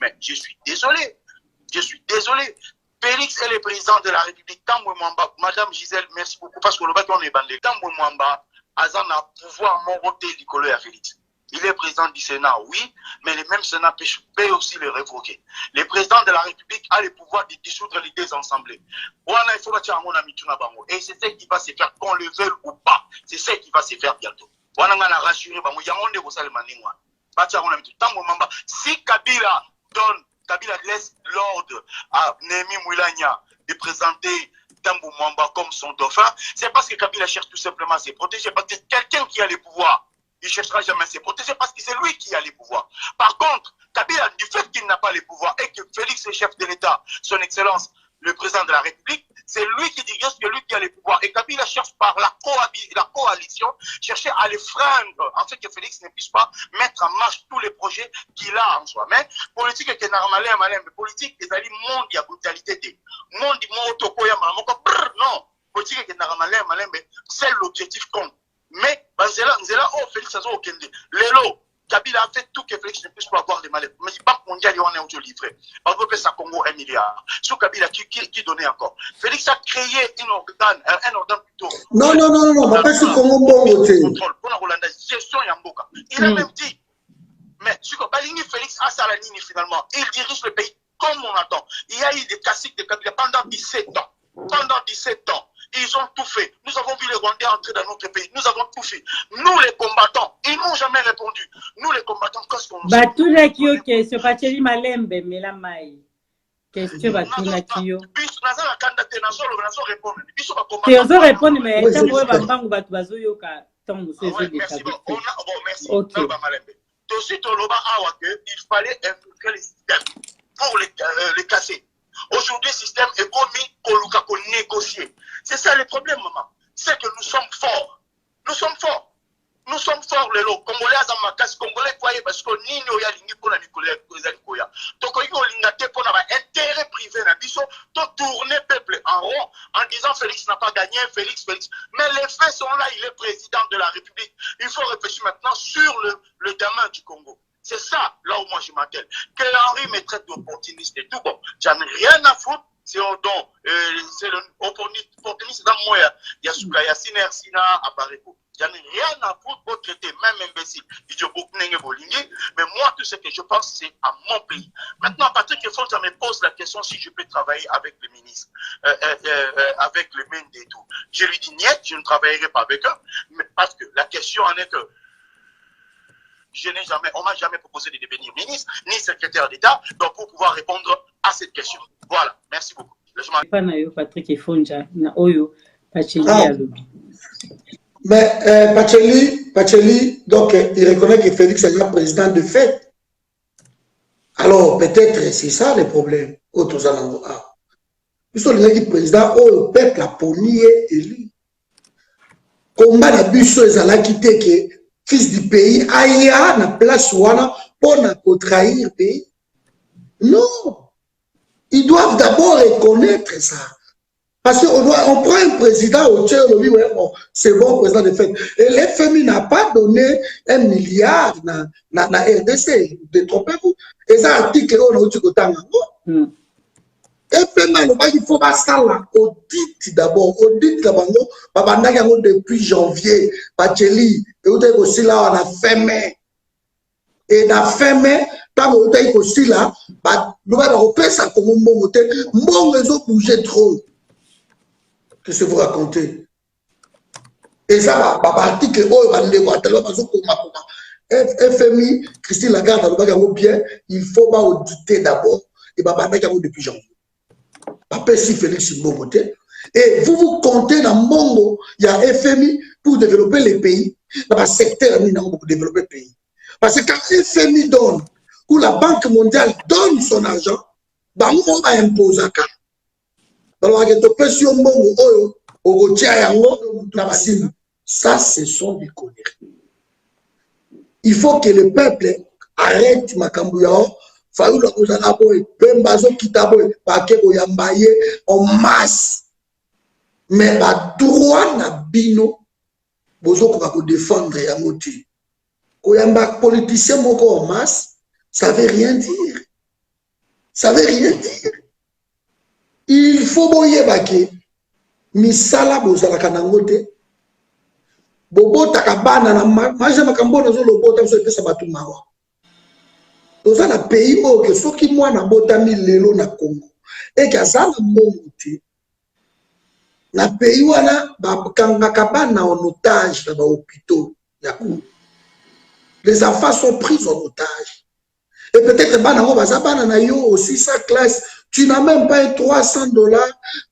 mais je suis désolé. Je suis désolé. Félix est le président de la République. Madame Gisèle, merci beaucoup parce que le bâton est bandé. Mwamba, Azan a pouvoir monter l'icolo à Félix. Il est président du Sénat, oui, mais le même Sénat peut aussi le révoquer. Le président de la République a le pouvoir de dissoudre les deux assemblées. Et c'est ce qui va se faire, qu'on le veuille ou pas. C'est ce qui va se faire bientôt. Si Kabila donne, Kabila laisse l'ordre à Némi Moulania de présenter Tambou Mwamba comme son dauphin, c'est parce que Kabila cherche tout simplement à se protéger. Parce que quelqu'un qui a le pouvoir, il ne cherchera jamais à se protéger parce que c'est lui qui a le pouvoir. Par contre, Kabila, du fait qu'il n'a pas le pouvoir et que Félix est chef de l'État, son Excellence, le président de la République, c'est lui qui dirige, c'est lui qui a le pouvoir. Et Kabila cherche par la coalition, chercher à les freindre, en fait que Félix ne puisse pas mettre en marche tous les projets qu'il a en soi. Mais politique est normal, mais politique est allé monde de la brutalité. Monde du monde non, politique est normal, mais c'est l'objectif compte. Mais c'est là, oh Félix a zo okende. Lelo, Kabila a fait tout que Félix ne puisse pas avoir des mallettes. Mais la Banque mondiale, il y en a un livré. On peut faire Congo 1 milliard. Sous Kabila, qui donnait encore? Félix a créé un organe plutôt. Non, pas sur Congo bon côté. Gestion Yamboka. Il a même dit, mais sur Balini Félix a Salanini finalement. Il dirige le pays comme on attend. Il y a eu des classiques de Kabila pendant 17 ans. Pendant 17 ans. Ils ont tout fait. Nous avons vu les Rwandais entrer dans notre pays. Nous avons tout fait. Nous, les combattants, ils n'ont jamais répondu. Nous, les combattants, qu'est-ce qu'on fait? Batuna Kyo, question Pacheli Malembe, mais la maille. Question Batuna Kyo. Tu os répondre, mais quand vous avez un banc, vous avez yoka. Merci beaucoup. Ok. Il fallait infiltrer le système pour les casser. Aujourd'hui, le système est commis pour négocier. C'est ça le problème, maman. C'est que nous sommes forts. Nous sommes forts. Nous sommes forts, les lots. Congolais, Congolais, parce que nous avons intérêt privé, tourner peuple en rond en disant Félix n'a pas gagné, Félix. Mais les faits sont là, il est président de la République. Il faut réfléchir maintenant sur le gamin du Congo. C'est ça, là où moi je m'attelle. Que Henri me traite d'opportuniste et tout, bon, j'en ai rien à foutre. C'est l'opportuniste dans moi. Il y a Soukaya, Sina, Apareko. J'en ai rien à foutre pour traiter, même imbécile. Mais moi, tout ce que je pense, c'est à mon pays. Maintenant, Patrick Efron, ça me pose la question si je peux travailler avec le ministre, avec le MEND et tout. Je lui dis, niet, je ne travaillerai pas avec eux. Mais parce que la question en est que on m'a jamais proposé de devenir ministre, ni secrétaire d'État, donc pour pouvoir répondre à cette question. Voilà, merci beaucoup. Patrick Efonja, na Oyo, Pacheli Alobi. Mais Pacheli, donc il reconnaît que Félix est le président de fait. Alors peut-être c'est ça le problème. Autres en ils sont les présidents, le peuple a pogné élu. Combat la bus les a quitté que fils du pays, aya na place wana pour trahir le pays. Non. Ils doivent d'abord reconnaître ça. Parce qu'on prend un président au Tchèque, on dit, ouais, bon, c'est bon, président de fait. Et l'FMI n'a pas donné 1 milliard na RDC. Détrompez-vous. Et ça, article, on a dit que il faut pas ça là. Audit d'abord. Audit d'abord. Depuis janvier, Pacheli, et vous avez aussi là, on a fermé. Et dans fermé, quand vous avez aussi là, nous allons repérer ça comme un bon côté. Mon réseau bougeait trop. Qu'est-ce que vous racontez? Et ça, article, FMI, Christine Lagarde, bien, il faut pas auditer d'abord. Et depuis janvier. Papa, si Félix Mbogoté. Et vous comptez dans Mongo, il y a FMI pour développer les pays, dans le secteur pour développer le pays. Parce que quand FMI donne, ou la Banque mondiale donne son argent, on va imposer ça. Alors, ça, ce sont des conneries. Il faut que le peuple arrête Makambouya. Fayoula kozala boy bembazo kitaboy pake koyambaye en masse mais ba droit na bino bozo ko défendre ya moti koyamba politicien moko en masse ça veut rien dire, ça veut rien dire. Il faut boye bake misala bozala kanangote bobo takabana na maje makambo nazo lobota so pesa batu mawa. Dans un pays où ceux qui moi na botami lelo na Congo et que ça na monte na pays wana ba kangaka bana en otage dans les hôpitaux ya Congo. Les enfants sont pris en otage et peut-être bana ngo bazabana na yo aussi sa classe tu n'as même pas $300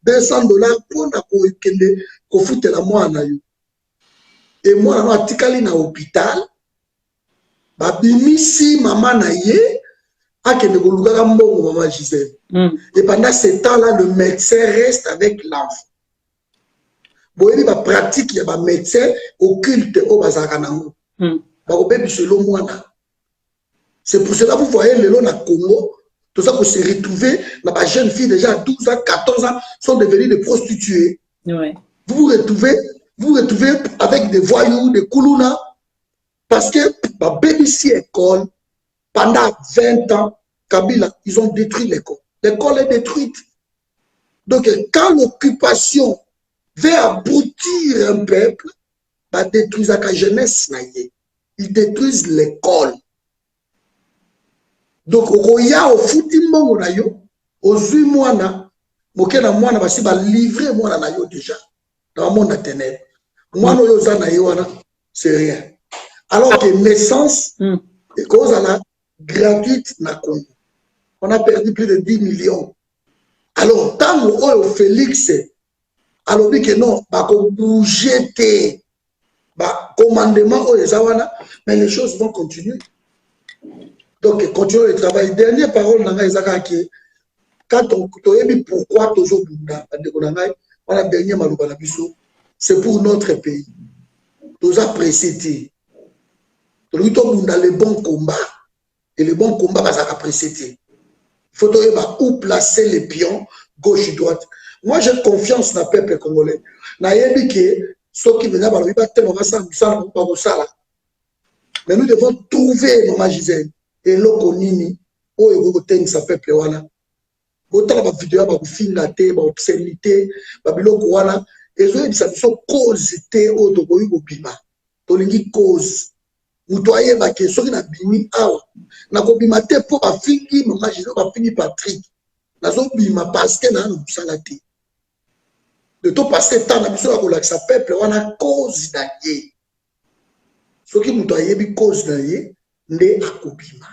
$200 pour na ko foutre la moi na yo et moi na atikali na hôpital babimisi maman na ye akende kolugaka mbongo maman Gisèle. Et pendant ce temps-là, le médecin reste avec l'enfant. Boyebi ba pratique ya ba médecin occulte au bazaka nango. Ba obebi selon moi na. C'est pour cela que vous voyez le long na Congo, tout ça qu'on s'est retrouvé na ba jeune fille déjà à 12 ans, 14 ans sont devenues des prostituées. Ouais. Vous vous retrouvez avec des voyous, des koulouna. Parce que ma BBC école, pendant 20 ans, Kabila, ils ont détruit l'école. L'école est détruite. Donc, quand l'occupation veut abrutir un peuple, bah, détruisent la jeunesse. Ils détruisent l'école. Donc, il y a au foutimon, au zui moana, mokena moana, bah, si bah, livrer moana na yo déjà, dans le monde de ténèbres. Moana yo zana yo, c'est rien. Alors que naissance, cause à la gratuite na Congo. On a perdu plus de 10 millions. Alors, tant que Félix, alors que non, bah, qu'on bouge, bah, commandement, mais les choses vont continuer. Donc, continuons le travail. Dernière parole, quand on dit pourquoi toujours on a dernier malouba c'est pour notre pays. Nous avons précédé. Nous avons les bons combats. Et les bons combats, ça a précédé. Il faut où placer les pions, gauche et droite. Moi, j'ai confiance dans le peuple congolais. Mais nous devons trouver nos magiciens. Et l'okonini, où est-ce que ça peuple wana. Autant la vidéo, la finalité, la obscénité, la biloko wana. Et ça sont causes au Togoï Bima. Tolingi cause. Mutoye bake soki na bimi awa na kobima te po ba fingi mama Jésus ba fingi Patrick nazo bima parce que na musala te de to passer temps na biso ko lakisa peuple wana cause na ye soki mutoye bi cause na ye nde akobima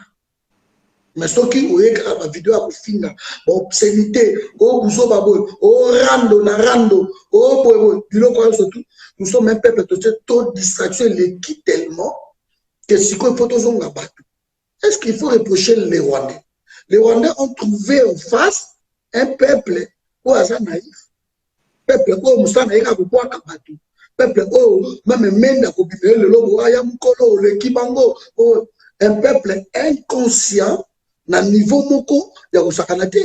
mais soki oyeka ba vidéo ya kofinga ba obscénité o buzo babo o rando na rando o boy biloko surtout nous sommes un peuple trop distraction les qui tellement que si il faut est-ce qu'il faut reprocher les Rwandais? Les Rwandais ont trouvé en face un peuple où est naïf. Peuple où Moussa naïka pour kabatu. Peuple où même Menda pour bibler le logo ayamkolo le kibango. Un peuple inconscient na niveau moko ya kosakanate.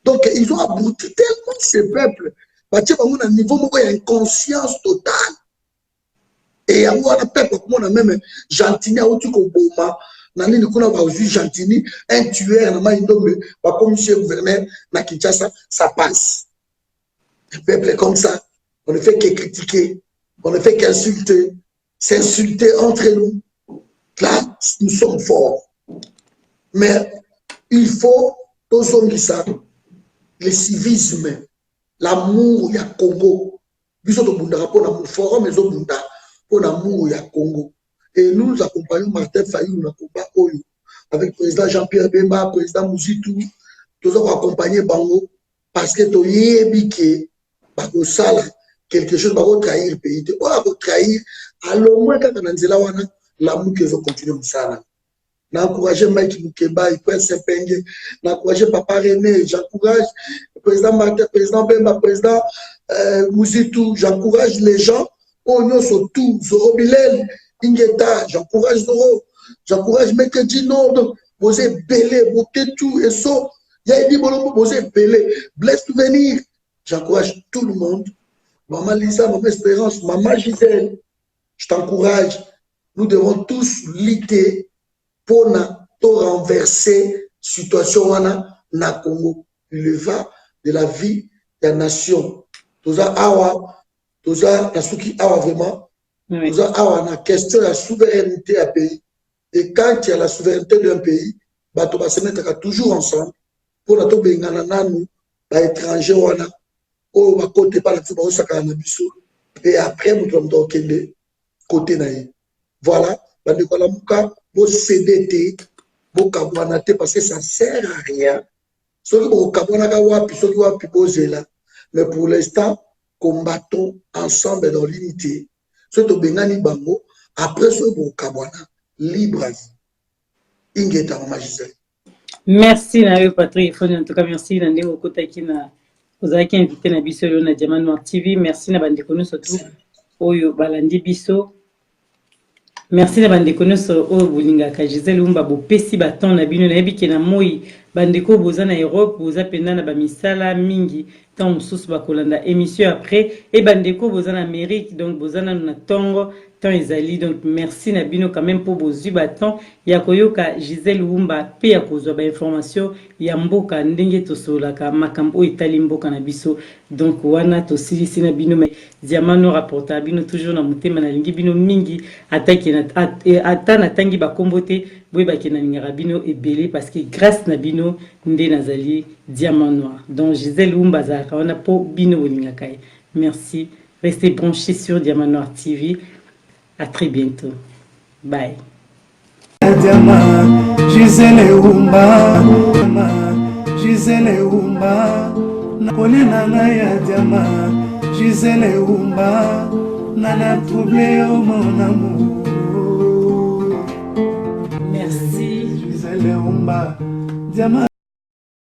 Donc ils ont abouti tellement ces peuples. Batia bango na niveau moko ya inconscience totale. Et il y a un peuple comme on a même Gentini à Otukoboma, Nanini Kuna Baozu Gentini, un tueur, un maïdome, comme monsieur le gouverneur, na Kinshasa, ça passe. Un peuple comme ça, on ne fait que critiquer, on ne fait qu'insulter, s'insulter entre nous. Là, nous sommes forts. Mais il faut, ça, le civisme, l'amour, il y a Congo. Nous sommes au forum, mais au pour l'amour ya Congo Et nous accompagnons Martin Fayou dans le combat Oyo, avec le président Jean-Pierre Bemba, le président Mouzitou, tous ont accompagné Bango, parce que tu as quelque chose pour trahir le pays. On va trahir, alors moins quand on a dit là, l'amour qu'ils ont continué ça. J'encourage Mike Moukeba, il peut s'impeigner. J'encourage Papa René, j'encourage le président Martin, le président Bemba, le président Mouzitou, j'encourage les gens. Oignon surtout, Zoro Bilel, Ingeta, j'encourage Zoro, j'encourage Maître Dino, vous êtes belé, vous êtes tout, et ça, il y a dit, vous êtes belé, blesse souvenir. J'encourage tout le monde. Maman Lisa, Maman Espérance, Maman Gisèle, je t'encourage. Nous devons tous lutter pour renverser la situation na Congo. Il va de la vie de la nation. Tout ça, vraiment. Tout ça, la question de la souveraineté d'un pays. Et quand il y a la souveraineté d'un pays, on va se mettre toujours ensemble pour nous les étrangers. On va côté par la et après, nous allons côté naïf. Voilà. Vos CDT, vos kabouanaté, parce que ça ne sert à rien. Mais pour l'instant, combattons ensemble dans l'unité. Après ce kabouana, libre. Ingeta Magisel. Merci, Patrick. En tout cas, merci. Vous avez invité na biso na Diamant Noir TV. Merci na bandeko surtout oyo balandi biso. Merci na bandeko so oyo bolingaka Gisèle Lumba bo pesi baton na bino na yebike na moi bandeko boza na Europe boza penda na ba misala mingi tant mosusu bakolanda émission après et bandeko boza na Amérique donc boza na tongo tant ezali donc merci na bino quand même pour bozu baton ya koyoka Gisèle Lumba pe ya kozwa ba information ya mboka ndenge tosolaka makambo itali mboka na biso donc wana tosilisi na bino mais Diamant no rapporta bino toujours na mutema na lingi bino mingi ataki na atana tangi ba kombote boye ba kenanga bino ebele parce que grâce na bino nde nazali Diamant Noir donc Gisèle Lumba za wana po bino bolingaka. Merci, restez branchés sur Diamant Noir TV. À très bientôt. Bye. Gisèle Lumba, Gisèle Lumba, Nakolina ya Diamant, Gisèle Lumba, Nana troublé au mon amour. Merci. Gisèle Lumba, Diamant.